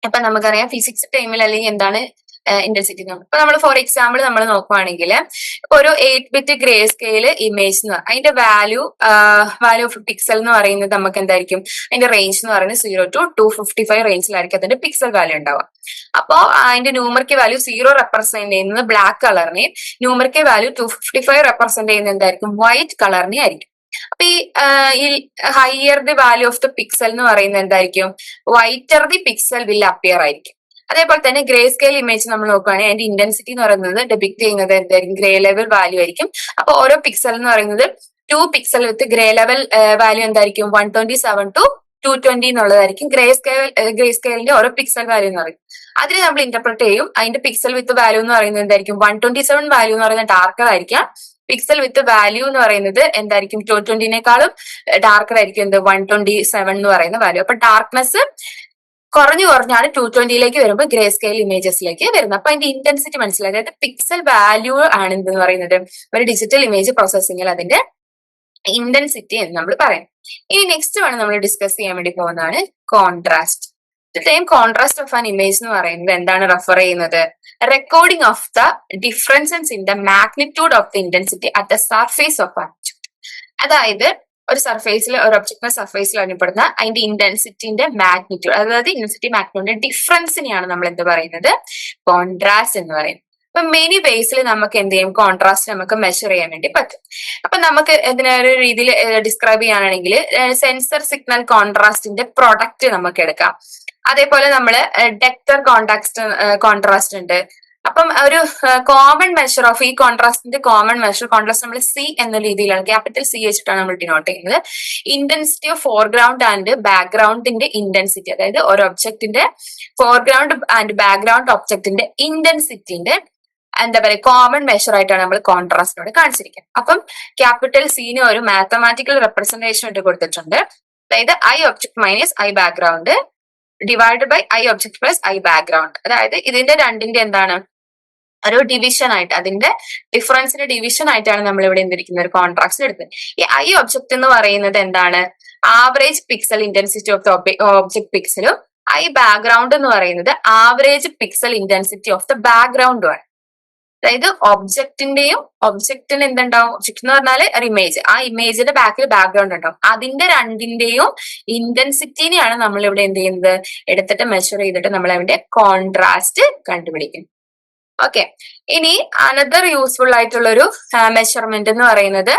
ഇപ്പൊ നമുക്കറിയാം ഫിസിക്സ് ടൈമിൽ അല്ലെങ്കിൽ എന്താണ് ഇന്റൻസിറ്റി. ഇപ്പൊ നമ്മൾ ഫോർ എക്സാമ്പിൾ നമ്മൾ നോക്കുവാണെങ്കിൽ ഒരു 8-ബിറ്റ് ഗ്രേ സ്കെയിൽ ഇമേജ് എന്ന് പറഞ്ഞാൽ അതിന്റെ വാല്യൂ ഓഫ് പിക്സൽ എന്ന് പറയുന്നത് നമുക്ക് എന്തായിരിക്കും? അതിന്റെ റേഞ്ച് എന്ന് പറയുന്നത് 0 to 255 റേഞ്ചിലായിരിക്കും അതിന്റെ പിക്സൽ വാല്യൂ ഉണ്ടാവുക. അപ്പോ അതിന്റെ ന്യൂമറിക്കൽ വാല്യൂ 0 റെപ്രസെന്റ് ചെയ്യുന്നത് ബ്ലാക്ക് കളറിനെയും ന്യൂമറിക്കൽ വാല്യൂ 255 റെപ്രസെന്റ് ചെയ്യുന്നത് എന്തായിരിക്കും? വൈറ്റ് കളറിനെ ആയിരിക്കും. അപ്പൊ ഈ higher the value of the pixel എന്ന് പറയുന്നത് എന്തായിരിക്കും? Whiter the pixel will appear ആയിരിക്കും. അതേപോലെ തന്നെ ഗ്രേ സ്കെയിൽ ഇമേജ് നമ്മൾ നോക്കുകയാണെങ്കിൽ അതിന്റെ ഇന്റൻസിറ്റി എന്ന് പറയുന്നത് ഡെപിക്ട് ചെയ്യുന്നത് എന്തായിരിക്കും? ഗ്രേ ലെവൽ വാല്യൂ ആയിരിക്കും. അപ്പൊ ഓരോ പിക്സൽ എന്ന് പറയുന്നത് 2 പിക്സൽ വിത്ത് ഗ്രേ ലെവൽ വാല്യൂ എന്തായിരിക്കും? 127 to 220 എന്നുള്ളതായിരിക്കും ഗ്രേ സ്കെയിലിന്റെ ഓരോ പിക്സൽ വാല്യൂ എന്ന് പറയും. അതിന് നമ്മൾ ഇന്റർപ്രറ്റ് ചെയ്യും. അതിന്റെ പിക്സൽ വിത്ത് വാല്യൂ എന്ന് പറയുന്നത് എന്തായിരിക്കും? 127 വാല്യൂ എന്ന് പറയുന്നത് ഡാർക്കർ ആയിരിക്കാം. പിക്സൽ വിത്ത് വാല്യൂ എന്ന് പറയുന്നത് എന്തായിരിക്കും? 220നേക്കാളും ഡാർക്കർ ആയിരിക്കും എന്ത്? 127 എന്ന് പറയുന്ന വാല്യൂ. അപ്പൊ ഡാർക്ക്നെസ് കുറഞ്ഞാണ് 220ലേക്ക് വരുമ്പോൾ ഗ്രേ സ്കെയിൽ ഇമേജസിലേക്ക് വരുന്നത്. അപ്പൊ അതിന്റെ ഇന്റൻസിറ്റി മനസ്സിലാക്കുക. അതായത് പിക്സൽ വാല്യൂ ആണ് എന്തെന്ന് പറയുന്നത് ഒരു ഡിജിറ്റൽ ഇമേജ് പ്രോസസ്സിംഗിൽ അതിന്റെ ഇന്റൻസിറ്റി എന്ന് നമ്മൾ പറയാം. ഇനി നെക്സ്റ്റ് ആണ് നമ്മൾ ഡിസ്കസ് ചെയ്യാൻ വേണ്ടി പോകുന്നതാണ് contrast. Time contrast of an image എന്ന് പറയുന്നത് എന്താണ് റെഫർ ചെയ്യുന്നത്? Recording of the differences in the magnitude of the intensity at the surface of object. അതായത് ഒരു സർഫേസിൽ ഒരു ഒബ്ജക്റ്റിന്റെ സർഫേസിൽ അനുപ്പെടുന്ന അതിന്റെ ഇന്റൻസിറ്റിന്റെ മാഗ്നിറ്റ്യൂഡ്, അതായത് ഇന്റൻസിറ്റി മാഗ്നിറ്റ്യൂഡിന്റെ ഡിഫറൻസിനെയാണ് നമ്മൾ എന്ത് പറയുന്നത്? കോൺട്രാസ്റ്റ് എന്ന് പറയുന്നത്. അപ്പൊ മെനി ബേസിൽ നമുക്ക് എന്ത് ചെയ്യും? കോൺട്രാസ്റ്റ് നമുക്ക് മെഷർ ചെയ്യാൻ വേണ്ടി പറ്റും. അപ്പൊ നമുക്ക് ഇതിനൊരു രീതിയിൽ ഡിസ്ക്രൈബ് ചെയ്യാനാണെങ്കിൽ സെൻസർ സിഗ്നൽ കോൺട്രാസ്റ്റിന്റെ പ്രൊഡക്റ്റ് നമുക്ക് എടുക്കാം. അതേപോലെ നമ്മള് ഡെക്ടർ കോൺട്രാസ്റ്റ് ഉണ്ട്. അപ്പം ഒരു കോമൺ മെഷർ ഓഫ് ഈ കോൺട്രാസ്റ്റിന്റെ കോമൺ മെഷർ കോൺട്രാസ്റ്റ് നമ്മൾ സി എന്ന രീതിയിലാണ് ക്യാപിറ്റൽ സി വെച്ചിട്ടാണ് നമ്മൾ ഡിനോട്ട് ചെയ്യുന്നത്. ഇന്റൻസിറ്റി ഓഫ് ഫോർഗ്രൗണ്ട് ആൻഡ് ബാക്ക്ഗ്രൗണ്ടിന്റെ ഇന്റൻസിറ്റി, അതായത് ഒരു ഒബ്ജക്റ്റിന്റെ ഫോർഗ്രൗണ്ട് ആൻഡ് ബാക്ക്ഗ്രൗണ്ട് ഒബ്ജക്റ്റിന്റെ ഇന്റൻസിറ്റിന്റെ എന്താ പറയുക കോമൺ മെഷർ ആയിട്ടാണ് നമ്മൾ കോൺട്രാസ്റ്റിനോട് കാണിച്ചിരിക്കുന്നത്. അപ്പം ക്യാപിറ്റൽ സീന് ഒരു മാത്തമാറ്റിക്കൽ റെപ്രസെന്റേഷൻ ഇട്ട് കൊടുത്തിട്ടുണ്ട്. അതായത് I object minus I background divide by I object plus I background. അതായത് ഇതിന്റെ രണ്ടിന്റെ എന്താണ് ഒരു ഡിവിഷൻ ആയിട്ട്, അതിന്റെ ഡിഫറൻസിന്റെ ഡിവിഷൻ ആയിട്ടാണ് നമ്മൾ ഇവിടെ എന്തിരിക്കുന്ന ഒരു കോൺട്രാസ്റ്റ് എടുത്തത്. ഈ ഐ ഒബ്ജക്ട് എന്ന് പറയുന്നത് എന്താണ്, average pixel intensity of the object പിക്സലും ഐ ബാക്ക്ഗ്രൗണ്ട് എന്ന് പറയുന്നത് average pixel intensity of the ബാക്ക്ഗ്രൗണ്ടും ആണ്. അതായത് ഒബ്ജക്റ്റിന് എന്തുണ്ടാവും, ഒബ്ജക്ട് എന്ന് പറഞ്ഞാല് ഒരു ഇമേജ്, ആ ഇമേജിന്റെ ബാക്കിൽ ബാക്ക്ഗ്രൗണ്ട് ഉണ്ടാവും. അതിന്റെ രണ്ടിന്റെയും ഇന്റൻസിറ്റിനെയാണ് നമ്മൾ ഇവിടെ എന്ത് ചെയ്യുന്നത്, എടുത്തിട്ട് മെഷർ ചെയ്തിട്ട് നമ്മൾ അതിന്റെ കോൺട്രാസ്റ്റ് കണ്ടുപിടിക്കും. ഓക്കെ, ഇനി അനദർ യൂസ്ഫുൾ ആയിട്ടുള്ള ഒരു മെഷർമെന്റ് എന്ന് പറയുന്നത്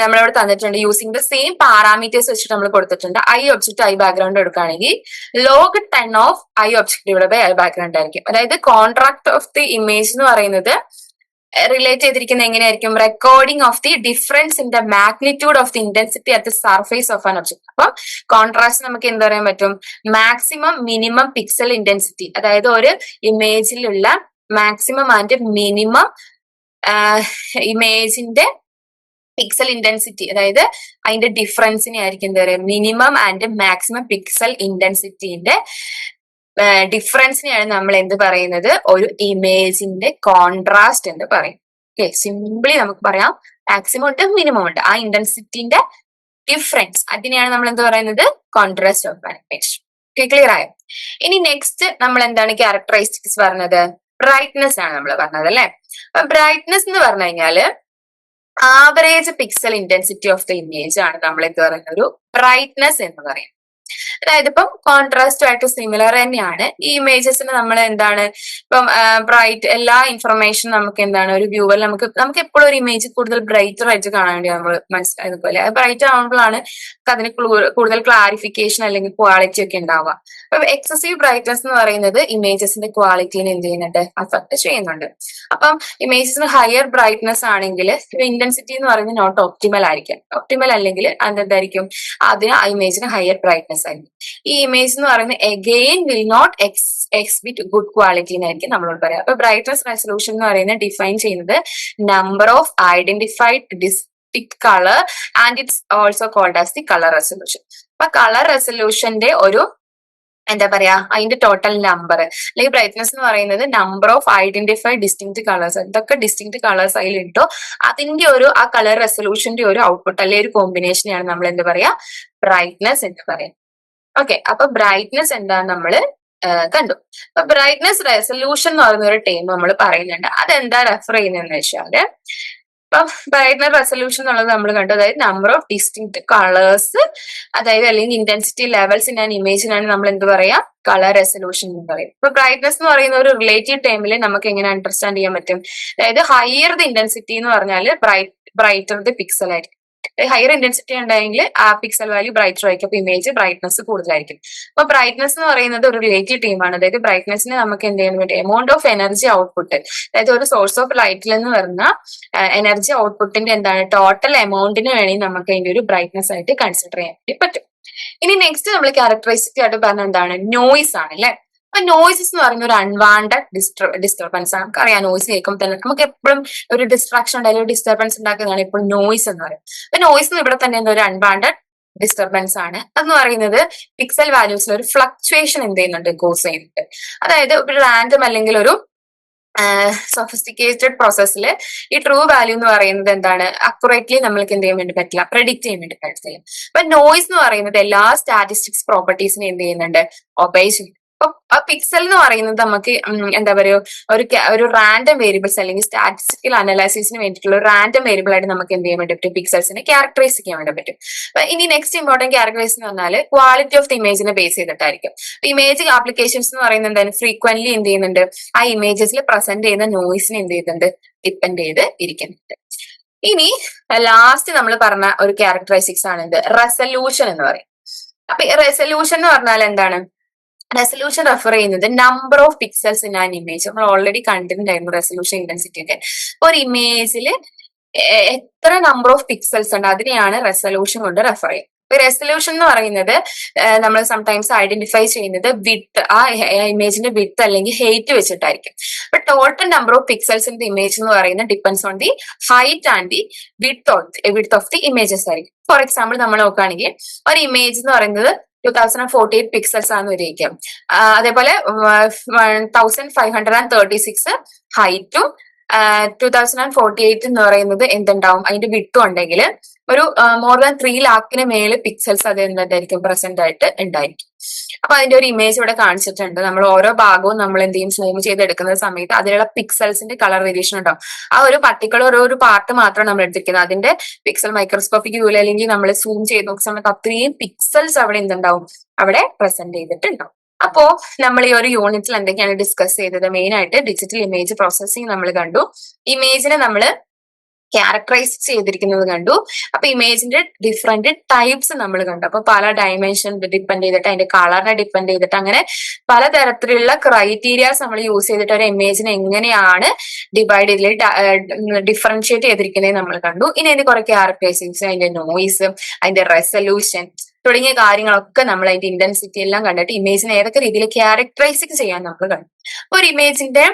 നമ്മളിവിടെ തന്നിട്ടുണ്ട്. യൂസിങ് ദ സെയിം പാരാമീറ്റേഴ്സ് വെച്ചിട്ട് നമ്മൾ കൊടുത്തിട്ടുണ്ട്. ഐ ഒബ്ജക്ട് ഐ ബാക്ക്ഗ്രൗണ്ട് എടുക്കുകയാണെങ്കിൽ log 10 of I object divide by I background ആയിരിക്കും. അതായത് കോൺട്രാക്ട് ഓഫ് ദി ഇമേജ് എന്ന് പറയുന്നത് റിലേറ്റ് ചെയ്തിരിക്കുന്നത് എങ്ങനെയായിരിക്കും, recording of the difference in the magnitude of the intensity at the surface of an object. അപ്പം contrast നമുക്ക് എന്താ പറയാൻ പറ്റും, മാക്സിമം മിനിമം പിക്സൽ ഇന്റൻസിറ്റി, അതായത് ഒരു ഇമേജിലുള്ള മാക്സിമം ആൻഡ് മിനിമം ഇമേജിന്റെ പിക്സൽ ഇന്റൻസിറ്റി, അതായത് അതിന്റെ ഡിഫറൻസിനെ ആയിരിക്കും എന്താ പറയുക, മിനിമം ആൻഡ് മാക്സിമം പിക്സൽ ഇന്റൻസിറ്റിന്റെ ഡിഫറൻസിനെയാണ് നമ്മൾ എന്ത് പറയുന്നത്, ഒരു ഇമേജിന്റെ കോൺട്രാസ്റ്റ് എന്ന് പറയും. ഓക്കെ, സിംപിളി നമുക്ക് പറയാം മാക്സിമം ഉണ്ട് മിനിമം ഉണ്ട്, ആ ഇന്റൻസിറ്റിന്റെ ഡിഫറൻസ്, അതിനെയാണ് നമ്മൾ എന്ത് പറയുന്നത്, contrast of an image. Clear ആയോ? ഇനി നെക്സ്റ്റ് നമ്മൾ എന്താണ് ക്യാരക്ടറിസ്റ്റിക്സ് പറഞ്ഞത്, ബ്രൈറ്റ്നെസ് ആണ് നമ്മൾ പറഞ്ഞത് അല്ലെ. അപ്പൊ ബ്രൈറ്റ്നെസ് എന്ന് പറഞ്ഞു കഴിഞ്ഞാല് average pixel intensity of the image ആണ് നമ്മൾ എന്ത് പറയുന്നത്, ഒരു ബ്രൈറ്റ്നെസ് എന്ന് പറയും. അതായത് ഇപ്പം കോൺട്രാസ്റ്റുമായിട്ട് സിമിലർ തന്നെയാണ്. ഈ ഇമേജസിന് നമ്മൾ എന്താണ് ഇപ്പം ബ്രൈറ്റ് എല്ലാ ഇൻഫർമേഷൻ നമുക്ക് എന്താണ് ഒരു വ്യൂവർ നമുക്ക് എപ്പോഴും ഒരു ഇമേജ് കൂടുതൽ ബ്രൈറ്റർ ആയിട്ട് കാണാൻ വേണ്ടി നമ്മൾ മനസ്സിലായതുപോലെ ബ്രൈറ്റ് ആവുമ്പോഴാണ് അതിന് കൂടുതൽ ക്ലാരിഫിക്കേഷൻ അല്ലെങ്കിൽ ക്വാളിറ്റി ഒക്കെ ഉണ്ടാവുക. അപ്പൊ എക്സസീവ് ബ്രൈറ്റ്നസ് എന്ന് പറയുന്നത് ഇമേജസിന്റെ ക്വാളിറ്റിനെ എന്ത് ചെയ്യുന്നുണ്ട്, അഫക്ട് ചെയ്യുന്നുണ്ട്. അപ്പം ഇമേജസിന് ഹയർ ബ്രൈറ്റ്നസ് ആണെങ്കിൽ ഇന്റൻസിറ്റി എന്ന് പറയുന്നത് നോട്ട് ഒപ്റ്റിമൽ ആയിരിക്കും. ഒപ്റ്റിമൽ അല്ലെങ്കിൽ അതെന്തായിരിക്കും, അതിന് ആ ഇമേജിന് ഹയർ ബ്രൈറ്റ്നസ് ആയിരിക്കും. ഈ ഇമേജ് എന്ന് പറയുന്നത് again will not exhibit good quality എന്നായിരിക്കും നമ്മളോട് പറയാം. അപ്പൊ ബ്രൈറ്റ്നസ് റെസൊല്യൂഷൻ എന്ന് പറയുന്നത് ഡിഫൈൻ ചെയ്യുന്നത് number of identified distinct colour and it's also called as the colour resolution. അപ്പൊ കളർ റെസൊല്യൂഷന്റെ ഒരു എന്താ പറയാ, അതിന്റെ ടോട്ടൽ നമ്പർ അല്ലെങ്കിൽ ബ്രൈറ്റ്നസ് എന്ന് പറയുന്നത് number of identified distinct colours, എന്തൊക്കെ ഡിസ്റ്റിങ്ക്ട് കളേഴ്സ് അതിൽ ഉണ്ടോ അതിന്റെ ഒരു ആ കളർ റെസൊല്യൂഷന്റെ ഒരു ഔട്ട്പുട്ട് അല്ലെങ്കിൽ ഒരു കോമ്പിനേഷനെയാണ് നമ്മൾ എന്ത് പറയാ, ബ്രൈറ്റ്നസ് എന്ന് പറയാം. ഓക്കെ, അപ്പൊ ബ്രൈറ്റ്നസ് എന്താന്ന് നമ്മള് കണ്ടു. അപ്പൊ ബ്രൈറ്റ്നസ് റെസൊല്യൂഷൻ എന്ന് പറയുന്ന ഒരു ടൈം നമ്മൾ പറയുന്നുണ്ട്. അതെന്താ റെഫർ ചെയ്യുന്നതെന്ന് വെച്ചാല്, ഇപ്പൊ ബ്രൈറ്റ്നസ് റെസൊല്യൂഷൻ എന്നുള്ളത് നമ്മൾ കണ്ടു, അതായത് നമ്പർ ഓഫ് ഡിസ്റ്റിങ്ക്ട് കളേഴ്സ്, അതായത് അല്ലെങ്കിൽ ഇന്റൻസിറ്റി ലെവൽസ് ഇൻ ആൻ ഇമേജിനാണ് നമ്മൾ എന്ത് പറയാ, കളർ റെസൊല്യൂഷൻ എന്ന് പറയും. ഇപ്പൊ ബ്രൈറ്റ്നസ് എന്ന് പറയുന്ന ഒരു റിലേറ്റീവ് ടൈമിൽ നമുക്ക് എങ്ങനെ അണ്ടർസ്റ്റാൻഡ് ചെയ്യാൻ പറ്റും, അതായത് ഹയർ ദി ഇന്റൻസിറ്റി എന്ന് പറഞ്ഞാൽ ബ്രൈറ്റർ ദി പിക്സൽ ആയിരിക്കും. ഹയർ ഇന്റൻസിറ്റി ഉണ്ടെങ്കിൽ ആ പിക്സൽ വാല്യൂ ബ്രൈറ്റർ ആയിരിക്കും, അപ്പൊ ഇമേജ് ബ്രൈറ്റ്നസ് കൂടുതലായിരിക്കും. അപ്പൊ ബ്രൈറ്റ്നസ് എന്ന് പറയുന്നത് ഒരു റിലേറ്റീവ് ടീമാണ്. അതായത് ബ്രൈറ്റ്നസിന് നമുക്ക് എന്ത് ചെയ്യാൻ വേണ്ടി എമൗണ്ട് ഓഫ് എനർജി ഔട്ട്പുട്ട്, അതായത് ഒരു സോഴ്സ് ഓഫ് ലൈറ്റിൽ നിന്ന് വരുന്ന എനർജി ഔട്ട്പുട്ടിന്റെ എന്താണ് ടോട്ടൽ എമൗണ്ടിന് വേണമെങ്കിൽ നമുക്ക് അതിന്റെ ഒരു ബ്രൈറ്റ്നസ് ആയിട്ട് കൺസിഡർ ചെയ്യാൻ വേണ്ടി പറ്റും. ഇനി നെക്സ്റ്റ് നമ്മൾ ക്യാരക്ടറിസ്റ്റിക് ആയിട്ട് പറഞ്ഞ എന്താണ്, നോയ്സ് ആണ് അല്ലെ. അപ്പൊ നോയ്സസ് എന്ന് പറയുന്ന ഒരു അൺവാണ്ടഡ് ഡിസ്റ്റർബൻസ് ആണ്. നമുക്കറിയാം നോയ്സ് കേൾക്കുമ്പോൾ തന്നെ നമുക്ക് എപ്പോഴും ഒരു ഡിസ്ട്രാക്ഷൻ ഉണ്ടായാലും ഒരു ഡിസ്റ്റർബൻസ് ഉണ്ടാക്കുന്നതാണ് ഇപ്പോൾ നോയ്സ് എന്ന് പറയുന്നത്. അപ്പൊ നോയ്സ് ഇവിടെ തന്നെ ഒരു അൺവാണ്ടഡ് ഡിസ്റ്റർബൻസ് ആണ്. അതെന്ന് പറയുന്നത് പിക്സൽ വാല്യൂസിൽ ഒരു ഫ്ലക്ച്വേഷൻ എന്ത് ചെയ്യുന്നുണ്ട്, കോസ് ചെയ്യുന്നുണ്ട്. അതായത് ഒരു റാൻഡം അല്ലെങ്കിൽ ഒരു സൊഫിസ്റ്റിക്കേറ്റഡ് പ്രോസസ്സിൽ ഈ ട്രൂ വാല്യൂ എന്ന് പറയുന്നത് എന്താണ്, അക്യുറേറ്റ്ലി നമ്മൾക്ക് എന്ത് ചെയ്യാൻ വേണ്ടി പറ്റില്ല, പ്രെഡിക്ട് ചെയ്യാൻ വേണ്ടി പറ്റില്ല. അപ്പൊ നോയ്സ് എന്ന് പറയുന്നത് എല്ലാ സ്റ്റാറ്റിസ്റ്റിക്സ് പ്രോപ്പർട്ടീസിനെ എന്ത് ചെയ്യുന്നുണ്ട്, ഒബേ ചെയ്യുന്നു. അപ്പൊ ആ പിക്സൽ എന്ന് പറയുന്നത് നമുക്ക് എന്താ പറയുക, ഒരു റാൻഡം വേരിയബിൾസ് അല്ലെങ്കിൽ സ്റ്റാറ്റിസ്റ്റിക്കൽ അനലൈസിസിന് വേണ്ടിയിട്ടുള്ള ഒരു റാൻഡം വേരിയബിൾ ആയിട്ട് നമുക്ക് എന്ത് ചെയ്യാൻ വേണ്ടി പറ്റും, പിക്സൽസിനെ ക്യാരക്ടറൈസ് ചെയ്യാൻ വേണ്ടി പറ്റും. അപ്പൊ ഇനി നെക്സ്റ്റ് ഇമ്പോർട്ടന്റ് ക്യാരക്ടറൈസ് എന്ന് പറഞ്ഞാൽ ക്വാളിറ്റി ഓഫ് ദി ഇമേജിനെ ബേസ് ചെയ്തിട്ടായിരിക്കും. ഇമേജ് ആപ്ലിക്കേഷൻസ് എന്ന് പറയുന്നത് എന്താണ്, ഫ്രീക്വന്റ്ലി എന്ത് ചെയ്യുന്നുണ്ട്, ആ ഇമേജസിൽ പ്രസന്റ് ചെയ്യുന്ന നോയ്സിനെ എന്ത് ചെയ്യുന്നുണ്ട്, ഡിപ്പെൻഡ് ചെയ്ത് ഇരിക്കുന്നുണ്ട്. ഇനി ലാസ്റ്റ് നമ്മൾ പറഞ്ഞ ഒരു ക്യാരക്ടറൈസ്റ്റിക്സ് ആണ് ഇത് റെസല്യൂഷൻ എന്ന് പറയും. അപ്പൊ റെസല്യൂഷൻ എന്ന് പറഞ്ഞാൽ എന്താണ്, റെസൊല്യൂഷൻ റെഫർ ചെയ്യുന്നത് number of pixels in an image. നമ്മൾ ഓൾറെഡി കണ്ടിട്ടുണ്ടായിരുന്നു റെസൊല്യൂഷൻ ഇന്റൻസിറ്റി ഒക്കെ. ഒരു ഇമേജിൽ എത്ര നമ്പർ ഓഫ് പിക്സൽസ് ഉണ്ട് അതിനെയാണ് റെസൊല്യൂഷൻ കൊണ്ട് റെഫർ ചെയ്യുന്നത്. റെസൊല്യൂഷൻ എന്ന് പറയുന്നത് നമ്മൾ സംടൈംസ് ഐഡന്റിഫൈ ചെയ്യുന്നത് വിഡ്ത്ത്, ആ ഇമേജിന്റെ വിഡ്ത്ത് അല്ലെങ്കിൽ ഹൈറ്റ് വെച്ചിട്ടായിരിക്കും. അപ്പൊ total number of pixels in the image എന്ന് പറയുന്നത് depends on the height and the width of the images ആയിരിക്കും. ഫോർ എക്സാമ്പിൾ നമ്മൾ നോക്കുകയാണെങ്കിൽ ഒരു ഇമേജ് എന്ന് പറയുന്നത് 2048 പിക്സൽസ് ആണെന്ന് വിചാരിക്കാം. അതേപോലെ 1536 ഹൈറ്റും 2048 എന്ന് പറയുന്നത് എന്തുണ്ടാവും, അതിന്റെ വിട്ടും ഉണ്ടെങ്കിൽ ഒരു മോർ ദാൻ 3 ലാഖിന് മേല് പിക്സൽസ് അത് എന്തായിരിക്കും പ്രസന്റ് ആയിട്ട് ഉണ്ടായിരിക്കും. അപ്പൊ അതിന്റെ ഒരു ഇമേജ് ഇവിടെ കാണിച്ചിട്ടുണ്ട്. നമ്മൾ ഓരോ ഭാഗവും നമ്മൾ എന്ത് ചെയ്യും, സൂം ചെയ്തെടുക്കുന്ന സമയത്ത് അതിലുള്ള പിക്സൽസിന്റെ കളർ വേരിയേഷൻ ഉണ്ടാവും. ആ ഒരു പർട്ടിക്കുലർ ഒരു പാർട്ട് മാത്രം നമ്മൾ എടുത്തിരിക്കുന്നത്. അതിന്റെ പിക്സൽ മൈക്രോസ്കോപ്പിക് വ്യൂവിൽ അല്ലെങ്കിൽ നമ്മൾ സൂം ചെയ്ത് നോക്കുന്ന സമയത്ത് അത്രയും പിക്സൽസ് അവിടെ എന്തുണ്ടാവും, അവിടെ പ്രസന്റ് ചെയ്തിട്ടുണ്ടാവും. അപ്പോ നമ്മൾ ഈ ഒരു യൂണിറ്റിൽ എന്തൊക്കെയാണ് ഡിസ്കസ് ചെയ്തത്? മെയിൻ ആയിട്ട് ഡിജിറ്റൽ ഇമേജ് പ്രോസസ്സിംഗ് നമ്മൾ കണ്ടു. ഇമേജിനെ നമ്മൾ ക്യാരക്ടറൈസ് ചെയ്തിരിക്കുന്നത് കണ്ടു. അപ്പൊ ഇമേജിന്റെ ഡിഫറെന്റ് ടൈപ്സ് നമ്മൾ കണ്ടു. അപ്പൊ പല ഡയമെൻഷൻ ഡിപ്പെൻഡ് ചെയ്തിട്ട്, അതിന്റെ കളറിനെ ഡിപ്പെൻഡ് ചെയ്തിട്ട്, അങ്ങനെ പലതരത്തിലുള്ള ക്രൈറ്റീരിയാസ് നമ്മൾ യൂസ് ചെയ്തിട്ട് ഒരു ഇമേജിനെ എങ്ങനെയാണ് ഡിവൈഡ് ചെയ്ത് ഡിഫറൻഷിയേറ്റ് ചെയ്തിരിക്കുന്നത് നമ്മൾ കണ്ടു. ഇനി അതിന്റെ കുറെ ക്യാരക്ടറിസ്റ്റിക്സ്, അതിന്റെ നോയിസ്, അതിന്റെ റെസൊല്യൂഷൻ തുടങ്ങിയ കാര്യങ്ങളൊക്കെ നമ്മൾ അതിന്റെ ഇന്റൻസിറ്റി എല്ലാം കണ്ടിട്ട് ഇമേജിനെ ഏതൊക്കെ രീതിയിൽ ക്യാരക്ടറൈസ് ചെയ്യാൻ നമ്മൾ കണ്ടു. ഒരു ഇമേജിന്റെ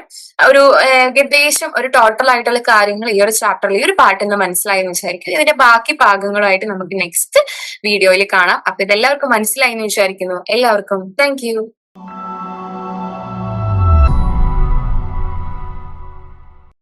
ഒരു ഏകദേശം ഒരു ടോട്ടൽ ആയിട്ടുള്ള കാര്യങ്ങൾ ഈ ഒരു ചാപ്റ്ററിൽ ഈ ഒരു പാർട്ടിൽ നിന്ന് മനസ്സിലായി എന്ന് വിചാരിക്കുന്നു. ഇതിന്റെ ബാക്കി ഭാഗങ്ങളുമായിട്ട് നമുക്ക് നെക്സ്റ്റ് വീഡിയോയിൽ കാണാം. അപ്പൊ ഇതെല്ലാവർക്കും മനസ്സിലായി എന്ന് വിചാരിക്കുന്നു. എല്ലാവർക്കും താങ്ക് യു.